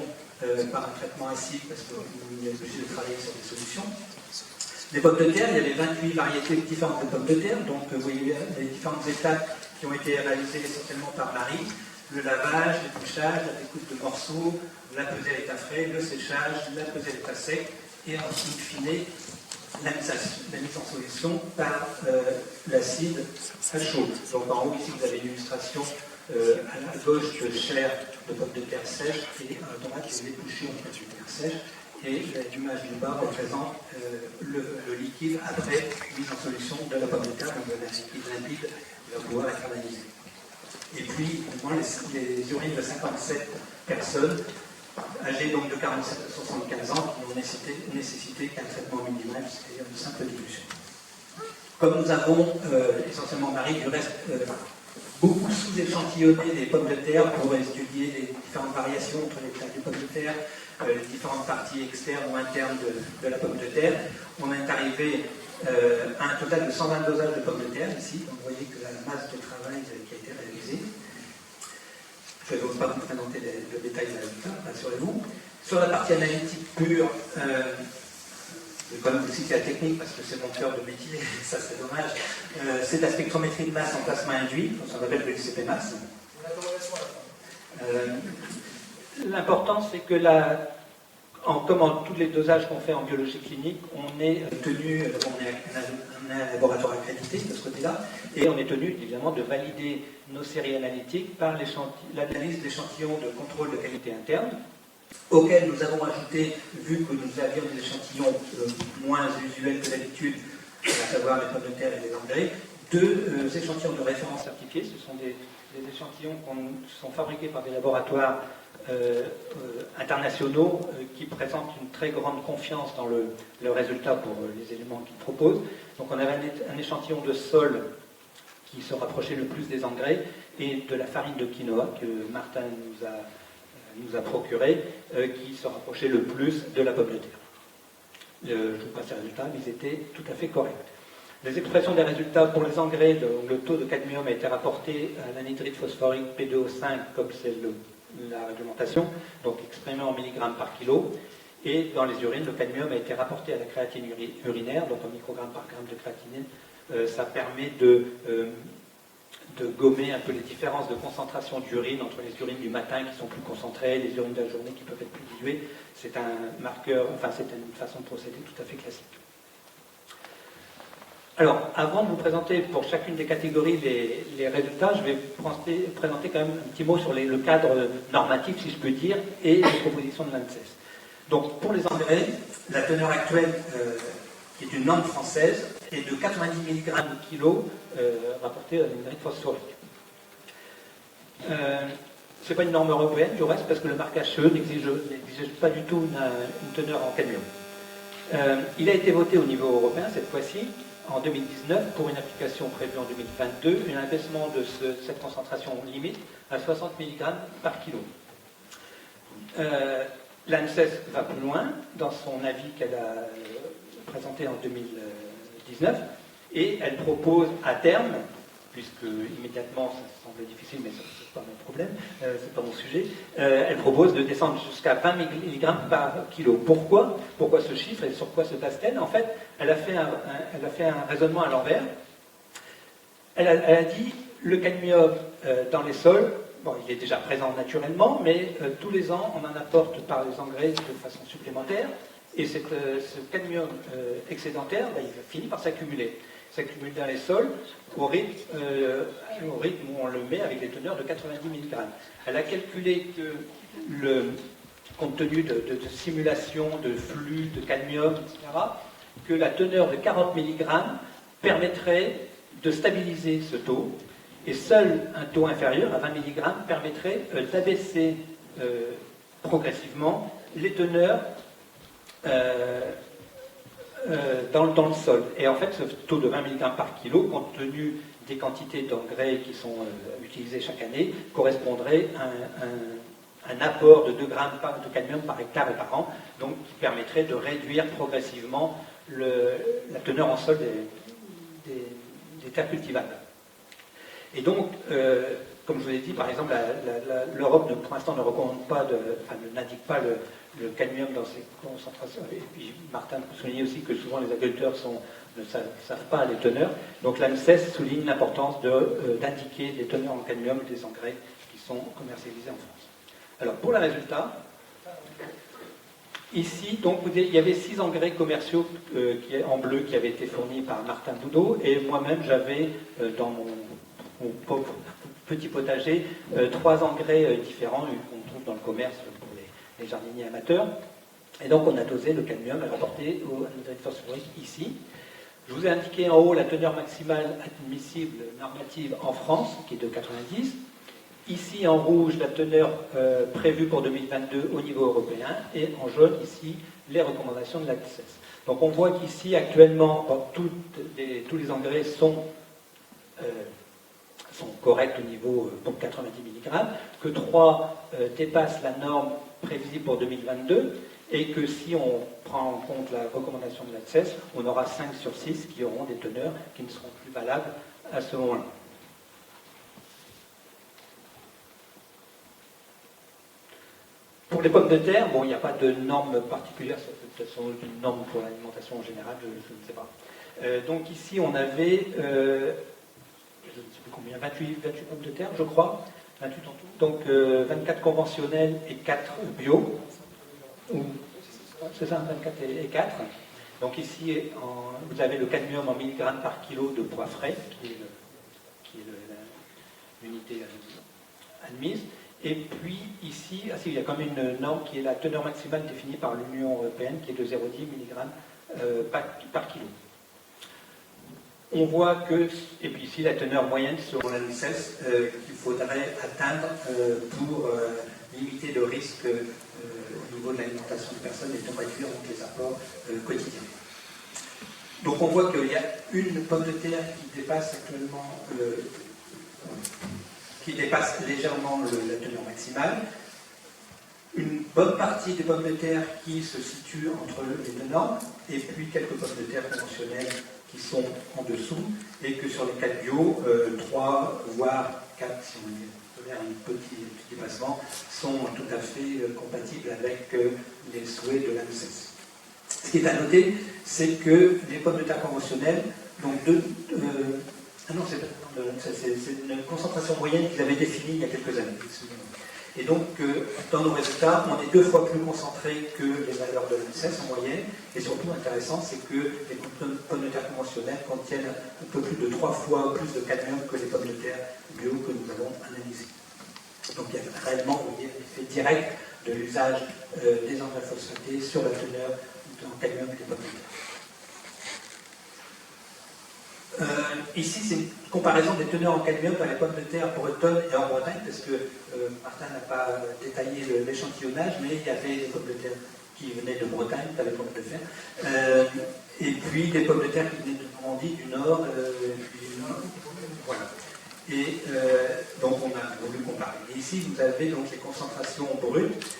par un traitement acide, parce qu'il est obligé de travailler sur des solutions. Les pommes de terre, il y avait 28 variétés différentes de pommes de terre, donc vous voyez les différentes étapes qui ont été réalisées essentiellement par Marie. Le lavage, l'épluchage, la découpe de morceaux, la pesée à l'état frais, le séchage, la pesée à l'état sec, et ensuite, in fine, la mise en solution par l'acide à chaud. Donc en haut, ici, vous avez une illustration à la gauche de chair de pommes de terre sèche, et à droite, c'est l'épluchure de pommes de terre sèche, et l'image du bas représente le liquide après mise en solution de la pomme de terre, donc un liquide limpide qui va pouvoir être analysé. Et puis, les urines de 57 personnes, âgées donc de 47 à 75 ans, qui ont nécessité qu'un traitement minimal, c'est-à-dire une simple dilution. Comme nous avons, essentiellement Marie, du reste, beaucoup sous-échantillonné des pommes de terre pour étudier les différentes variations entre les tailles des pommes de terre, les différentes parties externes ou internes de la pomme de terre, on est arrivé à un total de 120 dosages de pommes de terre ici. Donc vous voyez que la masse de travail qui a été réalisée. Je ne vais pas vous présenter le détail de la résultat, rassurez-vous. Sur la partie analytique pure, je vais quand même vous citer la technique parce que c'est mon cœur de métier, et ça c'est dommage. C'est la spectrométrie de masse en plasma induit, on s'en appelle le LCP masse. L'important c'est que comme en tous les dosages qu'on fait en biologie clinique, on est tenu, on est un laboratoire accrédité de ce côté-là, et on est tenu évidemment de valider nos séries analytiques par l'analyse d'échantillons de contrôle de qualité interne, auxquels nous avons ajouté, vu que nous avions des échantillons moins usuels que d'habitude, à savoir les pommes de terre et les engrais, 2 échantillons de référence certifiés. Ce sont des échantillons qui sont fabriqués par des laboratoires internationaux qui présentent une très grande confiance dans le résultat pour les éléments qu'ils proposent. Donc on avait un échantillon de sol qui se rapprochait le plus des engrais et de la farine de quinoa que Martin nous a procuré, qui se rapprochait le plus de la pomme de terre. Je vous passe les résultats, mais ils étaient tout à fait corrects. Les expressions des résultats pour les engrais, le taux de cadmium a été rapporté à l'anhydride phosphorique P2O5 comme c'est la réglementation, donc exprimé en milligrammes par kilo, et dans les urines, le cadmium a été rapporté à la créatine urinaire, donc en microgrammes par gramme de créatinine. Ça permet de gommer un peu les différences de concentration d'urine entre les urines du matin qui sont plus concentrées, les urines de la journée qui peuvent être plus diluées. C'est un marqueur, enfin c'est une façon de procéder tout à fait classique. Alors, avant de vous présenter pour chacune des catégories les résultats, je vais présenter quand même un petit mot sur le cadre normatif, si je peux dire, et les propositions de l'ANSES. Donc, pour les engrais, la teneur actuelle, qui est une norme française, est de 90 mg kg rapporté à l'ingrédient phosphorique. Ce n'est pas une norme européenne, du reste, parce que le marquage CE n'exige pas du tout une teneur en cadmium. Il a été voté au niveau européen cette fois-ci, en 2019, pour une application prévue en 2022, un abaissement de cette concentration limite à 60 mg par kilo. L'ANSES va plus loin dans son avis qu'elle a présenté en 2019 et elle propose à terme, puisque immédiatement ça semble difficile, mais ce n'est pas mon problème, c'est pas mon sujet, elle propose de descendre jusqu'à 20 mg par kilo. Pourquoi ce chiffre et sur quoi se base-t-elle? En fait, elle a fait un raisonnement à l'envers. Elle a dit le cadmium dans les sols, bon, il est déjà présent naturellement, mais tous les ans on en apporte par les engrais de façon supplémentaire, et ce cadmium excédentaire, il finit par s'accumuler dans les sols au rythme où on le met avec des teneurs de 90 mg. Elle a calculé que, compte tenu de simulation de flux, de cadmium, etc., que la teneur de 40 mg permettrait de stabiliser ce taux, et seul un taux inférieur à 20 mg permettrait d'abaisser progressivement les teneurs dans le sol. Et en fait, ce taux de 20 mg par kilo, compte tenu des quantités d'engrais qui sont utilisées chaque année, correspondrait à un apport de 2 grammes de cadmium par hectare et par an, donc qui permettrait de réduire progressivement la teneur en sol des terres cultivables. Et donc, comme je vous l'ai dit, par exemple, l'Europe pour l'instant ne recommande pas, n'indique pas le cadmium dans ses concentrations. Et puis Martin soulignait aussi que souvent les agriculteurs ne savent pas les teneurs. Donc l'ANSES souligne l'importance d'indiquer les teneurs en cadmium des engrais qui sont commercialisés en France. Alors pour le résultat, ici, donc, il y avait 6 engrais commerciaux en bleu qui avaient été fournis par Martin Boudot, et moi-même j'avais dans mon petit potager 3 engrais différents qu'on trouve dans le commerce pour les jardiniers amateurs. Et donc on a dosé le cadmium rapporté au anhydride phosphorique ici. Je vous ai indiqué en haut la teneur maximale admissible normative en France, qui est de 90. Ici en rouge la teneur prévue pour 2022 au niveau européen, et en jaune ici les recommandations de l'ANSES. Donc on voit qu'ici actuellement tous les engrais sont corrects au niveau pour 90 mg, que 3 dépassent la norme prévisible pour 2022, et que si on prend en compte la recommandation de l'ANSES, on aura 5 sur 6 qui auront des teneurs qui ne seront plus valables à ce moment-là. Pour les pommes de terre, bon, il n'y a pas de norme particulière, c'est peut-être une norme pour l'alimentation en général, je ne sais pas. Donc ici, on avait, je ne sais plus combien, 28 pommes de terre, je crois, 28 en tout. Donc 24 conventionnels et 4 bio. C'est ça, 24 et 4. Donc ici, vous avez le cadmium en milligrammes par kilo de pois frais, qui est l'unité admise. Et puis ici, il y a quand même une norme qui est la teneur maximale définie par l'Union européenne, qui est de 0,10 mg par kilo. On voit que, et puis ici la teneur moyenne selon l'ANSES qu'il faudrait atteindre pour limiter le risque au niveau de l'alimentation des personnes et de réduire donc les apports quotidiens. Donc on voit qu'il y a une pomme de terre qui dépasse actuellement légèrement la teneur maximale, une bonne partie des pommes de terre qui se situent entre les deux normes, et puis quelques pommes de terre conventionnelles qui sont en dessous, et que sur les 4 bio, 3 voire 4, si on veut faire un petit dépassement, sont tout à fait compatibles avec les souhaits de l'ANSES. Ce qui est à noter, c'est que les pommes de terre conventionnelles, donc c'est une concentration moyenne qu'ils avaient définie il y a quelques années. Et donc, dans nos résultats, on est 2 fois plus concentré que les valeurs de l'ANSES en moyenne. Et surtout, intéressant, c'est que les pommes de terre conventionnelles contiennent un peu plus de 3 fois plus de cadmium que les pommes de terre bio que nous avons analysées. Donc, il y a réellement un effet direct de l'usage des engrais phosphatés sur la teneur en cadmium des pommes de terre. Ici, c'est une comparaison des teneurs en cadmium dans les pommes de terre bretonnes et en Bretagne, parce que Martin n'a pas détaillé l'échantillonnage, mais il y avait des pommes de terre qui venaient de Bretagne, pas les pommes de terre, et puis des pommes de terre qui venaient de Normandie, du Nord, voilà. Et donc on a voulu comparer. Et ici, vous avez donc les concentrations brutes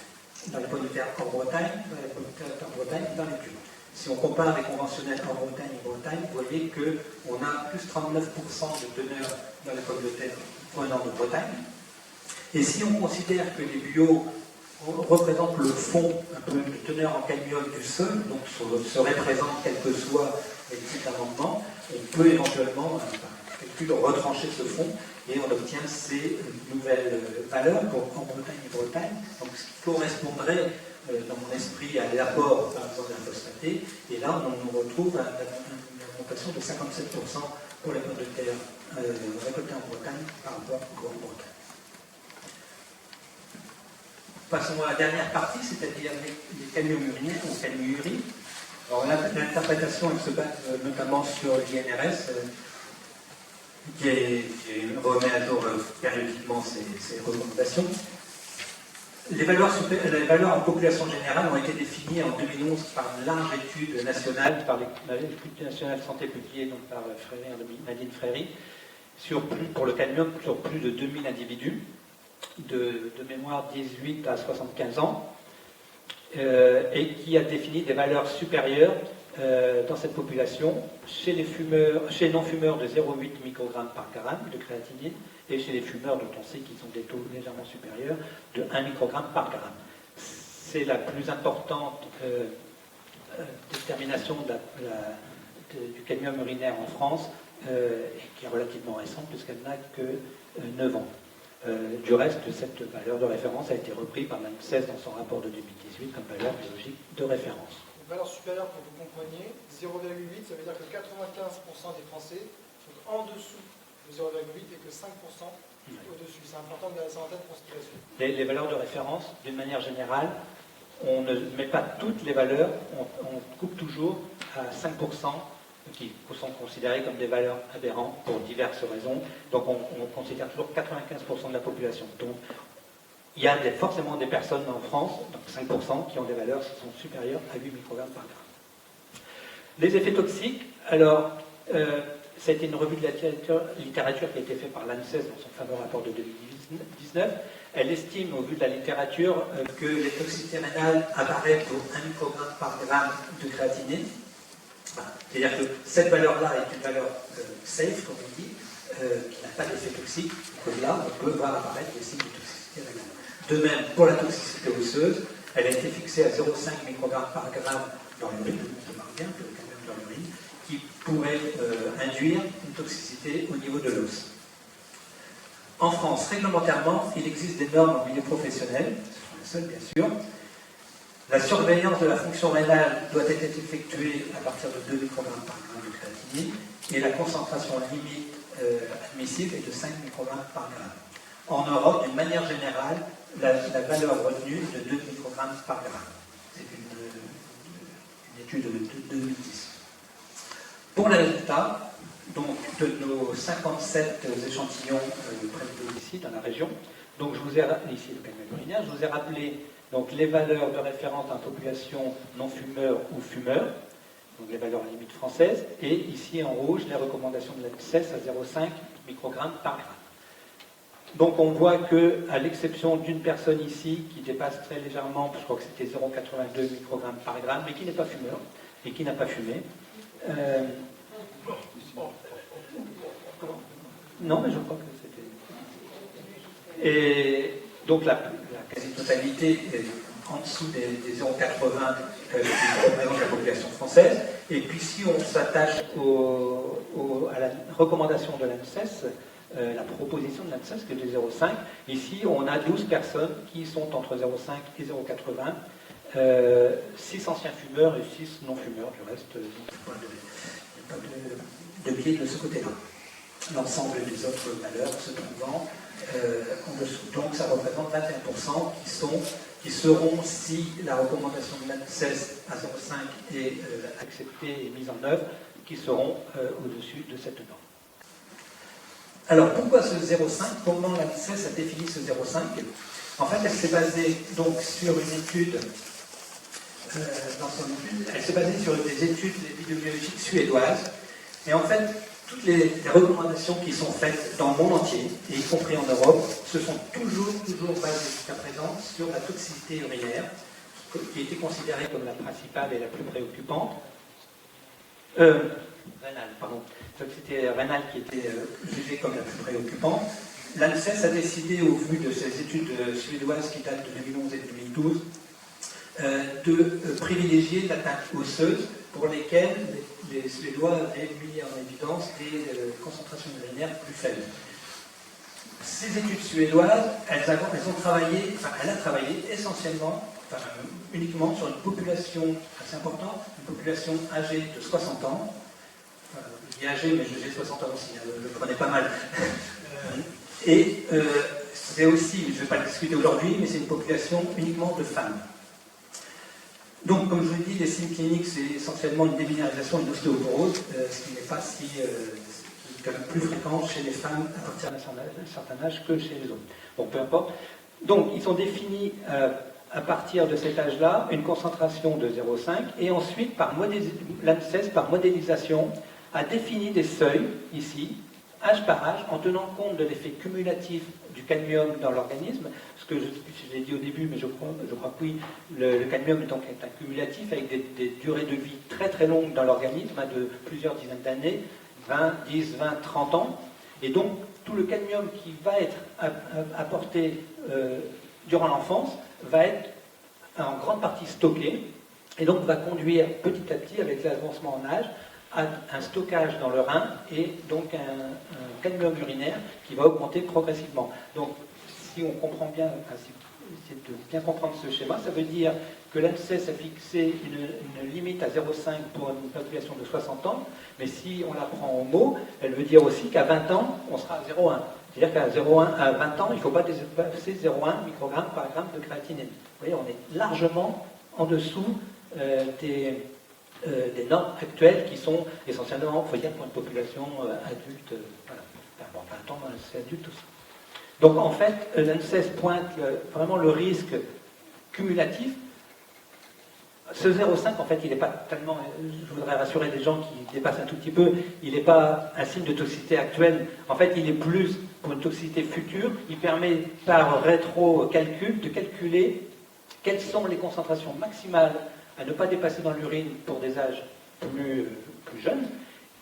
dans les pommes de terre en Bretagne, dans les pommes de terre en Bretagne et dans les cubes. Si on compare les conventionnels en Bretagne et Bretagne, vous voyez qu'on a plus 39% de teneur dans les pommes de terre venant de Bretagne. Et si on considère que les bio représentent le fond un peu de teneur en cadmium du sol, donc serait présent quel que soit les types d'amendements, on peut éventuellement, par calcul, retrancher ce fond et on obtient ces nouvelles valeurs en Bretagne et Bretagne, donc ce qui correspondrait dans mon esprit à l'apport par exemple d'un phosphaté, et là on retrouve une augmentation de 57% pour les pommes de terre récoltées en Bretagne par rapport en Bretagne. Passons à la dernière partie, c'est-à-dire les cadmiums urinaires ou cadmiuries. Alors l'interprétation elle se base notamment sur l'INRS qui remet à jour périodiquement ses recommandations. Les valeurs en population générale ont été définies en 2011 par une large étude nationale, par l'étude nationale de santé publiée donc par Nadine Fréry, pour le cadmium sur plus de 2000 individus, de mémoire 18 à 75 ans, et qui a défini des valeurs supérieures dans cette population chez les non-fumeurs de 0,8 microgrammes par gramme de créatinine, et chez les fumeurs dont on sait qu'ils ont des taux légèrement supérieurs de 1 microgramme par gramme. C'est la plus importante détermination du cadmium urinaire en France, et qui est relativement récente puisqu'elle n'a que 9 ans. Du reste, cette valeur de référence a été reprise par l'ANSES dans son rapport de 2018 comme valeur biologique de référence. Une valeur supérieure, pour que vous compreniez, 0,8, ça veut dire que 95% des Français sont en dessous de 0,8 et que 5% au-dessus. C'est important de garder ça en tête pour cette question. Les valeurs de référence, d'une manière générale, on ne met pas toutes les valeurs, on coupe toujours à 5% qui sont considérées comme des valeurs aberrantes pour diverses raisons. Donc on considère toujours 95% de la population. Donc il y a forcément des personnes en France, donc 5%, qui ont des valeurs qui sont supérieures à 8 microgrammes par gramme. Les effets toxiques, alors ça a été une revue de littérature qui a été faite par l'ANSES dans son fameux rapport de 2019. Elle estime, au vu de la littérature, que les toxicités rénales apparaissent au 1 microgramme par gramme de créatinine. C'est-à-dire que cette valeur-là est une valeur safe, comme on dit, qui n'a pas d'effet toxique. Que là, on peut voir apparaître des signes de toxicité rénale. De même, pour la toxicité osseuse, elle a été fixée à 0,5 microgrammes par gramme dans l'urine, on remarque bien que le cadmium dans l'urine, qui pourrait induire une toxicité au niveau de l'os. En France, réglementairement, il existe des normes en milieu professionnel, ce sont les seules bien sûr. La surveillance de la fonction rénale doit être effectuée à partir de 2 microgrammes par gramme de créatinine et la concentration limite admissible est de 5 microgrammes par gramme. En Europe, d'une manière générale, la valeur retenue est de 2 microgrammes par gramme. C'est une étude de 2010. Pour les résultats, donc, de nos 57 échantillons prélevés ici dans la région, donc je vous ai ici le cadmium urinaire, je vous ai rappelé donc, les valeurs de référence dans la population non-fumeurs ou fumeurs, donc les valeurs limites françaises, et ici en rouge les recommandations de l'ANSES à 0,5 microgrammes par gramme. Donc on voit que, à l'exception d'une personne ici qui dépasse très légèrement, je crois que c'était 0,82 microgrammes par gramme, mais qui n'est pas fumeur et qui n'a pas fumé. Non, mais je crois que c'était. Et donc la quasi-totalité est en dessous des 0,80 qui représentent la population française. Et puis si on s'attache à la recommandation de l'ANSES, la proposition de l'ANSES que de 0,5. Ici, on a 12 personnes qui sont entre 0,5 et 0,80. 6 anciens fumeurs et 6 non-fumeurs. Du reste, il n'y a pas de biais de ce côté-là. L'ensemble des autres valeurs se trouvant en dessous. Donc ça représente 21% qui seront, si la recommandation de l'ANSES à 0,5 est acceptée et mise en œuvre, qui seront au-dessus de cette norme. Alors pourquoi ce 0,5 ? Comment l'ANSES a défini ce 0,5 ? En fait, elle s'est basée donc sur une étude. Elle s'est basée sur des études épidémiologiques suédoises. Et en fait, toutes les recommandations qui sont faites dans le monde entier, et y compris en Europe, se sont toujours basées jusqu'à présent sur la toxicité urinaire, qui était considérée comme la principale et la plus préoccupante. Rénale, pardon. Toxicité rénale qui était jugée comme la plus préoccupante. L'ANSES a décidé, au vu de ces études suédoises qui datent de 2011 et 2012, de privilégier l'atteinte osseuse pour lesquelles les Suédois avaient mis en évidence des concentrations urinaires plus faibles. Ces études suédoises, elle a travaillé essentiellement, uniquement sur une population assez importante, une population âgée de 60 ans. Je dis âgée, mais j'ai 60 ans aussi, je le prenais pas mal. Et c'est aussi, je ne vais pas le discuter aujourd'hui, mais c'est une population uniquement de femmes. Donc, comme je vous l'ai dit, les signes cliniques, c'est essentiellement une déminéralisation et une ostéoporose, ce qui n'est pas qui est quand même plus fréquent chez les femmes à partir d'un certain âge que chez les hommes. Bon, peu importe. Donc, ils ont défini à partir de cet âge-là une concentration de 0,5 et ensuite, l'ANSES, par modélisation, a défini des seuils, ici, âge par âge, en tenant compte de l'effet cumulatif du cadmium dans l'organisme. Ce que je l'ai dit au début, mais je crois que oui, le cadmium donc, est un cumulatif avec des durées de vie très très longues dans l'organisme, de plusieurs dizaines d'années, 10, 20, 30 ans. Et donc, tout le cadmium qui va être apporté durant l'enfance va être en grande partie stocké et donc va conduire petit à petit, avec l'avancement en âge, à un stockage dans le rein et donc un cadmium urinaire qui va augmenter progressivement. Donc, si on comprend bien, c'est de bien comprendre ce schéma, ça veut dire que l'ANSES a fixé une limite à 0,5 pour une population de 60 ans, mais si on la prend au mot, elle veut dire aussi qu'à 20 ans, on sera à 0,1. C'est-à-dire qu'à 0,1 à 20 ans, il ne faut pas dépasser 0,1 microgrammes par gramme de créatinine. Vous voyez, on est largement en dessous des normes actuelles qui sont essentiellement, il faut dire, pour une population adulte, voilà. Bon, 20 ans, c'est adulte aussi. Donc en fait, l'ANSES pointe vraiment le risque cumulatif. Ce 0,5, en fait, il n'est pas tellement, je voudrais rassurer les gens qui dépassent un tout petit peu, il n'est pas un signe de toxicité actuelle. En fait, il est plus pour une toxicité future. Il permet par rétro-calcul de calculer quelles sont les concentrations maximales à ne pas dépasser dans l'urine pour des âges plus jeunes,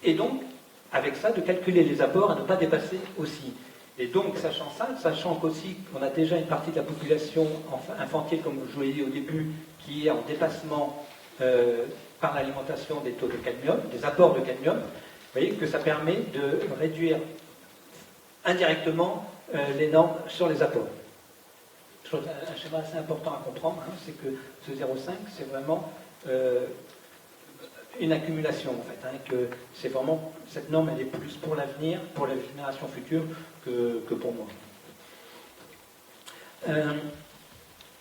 et donc, avec ça, de calculer les apports à ne pas dépasser aussi. Et donc, sachant ça, sachant qu'aussi qu'on a déjà une partie de la population infantile, comme je vous l'ai dit au début, qui est en dépassement par l'alimentation des taux de cadmium, des apports de cadmium, vous voyez que ça permet de réduire indirectement les normes sur les apports. Un schéma assez important à comprendre, c'est que ce 0,5, c'est vraiment une accumulation, en fait. Que c'est vraiment, cette norme, elle est plus pour l'avenir, pour les générations futures, que pour moi.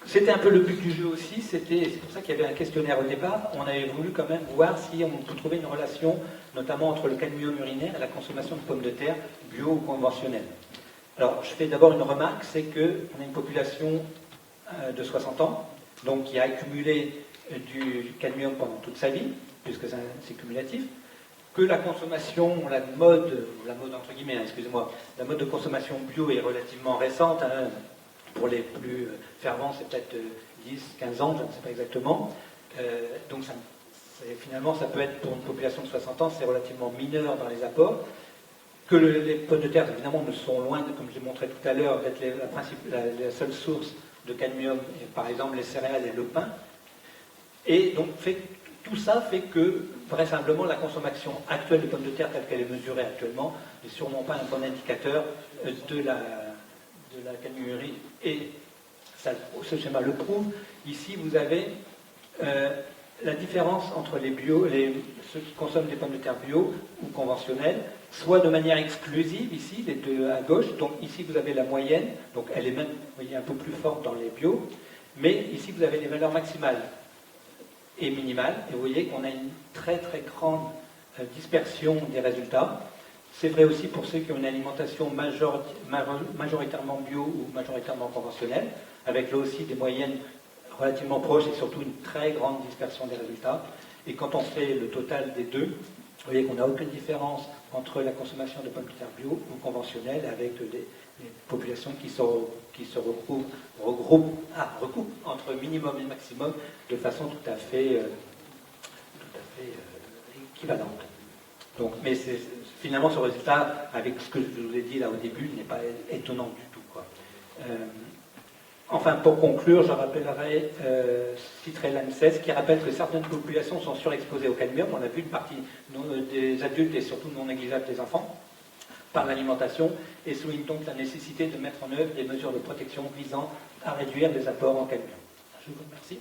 C'était un peu le but du jeu aussi, c'est pour ça qu'il y avait un questionnaire au départ. On avait voulu quand même voir si on peut trouver une relation, notamment entre le cadmium urinaire et la consommation de pommes de terre, bio ou conventionnelles. Alors, je fais d'abord une remarque, c'est qu'on a une population de 60 ans, donc qui a accumulé du cadmium pendant toute sa vie, puisque c'est cumulatif, que la consommation, la mode entre guillemets, excusez-moi, la mode de consommation bio est relativement récente. Pour les plus fervents, c'est peut-être 10, 15 ans, je ne sais pas exactement. Donc finalement, ça peut être pour une population de 60 ans, c'est relativement mineur dans les apports. Que les pommes de terre, évidemment, ne sont loin, comme j'ai montré tout à l'heure, d'être la seule source de cadmium, par exemple les céréales et le pain. Et donc, tout ça fait que, vraisemblablement, la consommation actuelle de pommes de terre, telle qu'elle est mesurée actuellement, n'est sûrement pas un bon indicateur de la cadmiurie. Et ça, ce schéma le prouve. Ici, vous avez la différence entre ceux qui consomment des pommes de terre bio ou conventionnelles, soit de manière exclusive, ici, les deux à gauche. Donc ici, vous avez la moyenne, donc elle est même, vous voyez, un peu plus forte dans les bio. Mais ici, vous avez les valeurs maximales et minimales. Et vous voyez qu'on a une très très grande dispersion des résultats. C'est vrai aussi pour ceux qui ont une alimentation majoritairement bio ou majoritairement conventionnelle, avec là aussi des moyennes relativement proches et surtout une très grande dispersion des résultats. Et quand on fait le total des deux, vous voyez qu'on n'a aucune différence entre la consommation de pommes de terre bio ou conventionnelle, avec des populations qui se recoupent entre minimum et maximum de façon tout à fait équivalente. Donc, mais finalement, ce résultat, avec ce que je vous ai dit là au début, n'est pas étonnant du tout, quoi. Enfin, pour conclure, je citerai l'ANSES qui rappelle que certaines populations sont surexposées au cadmium. On a vu une partie des adultes et surtout non négligeable des enfants par l'alimentation, et souligne donc la nécessité de mettre en œuvre des mesures de protection visant à réduire les apports en cadmium. Je vous remercie.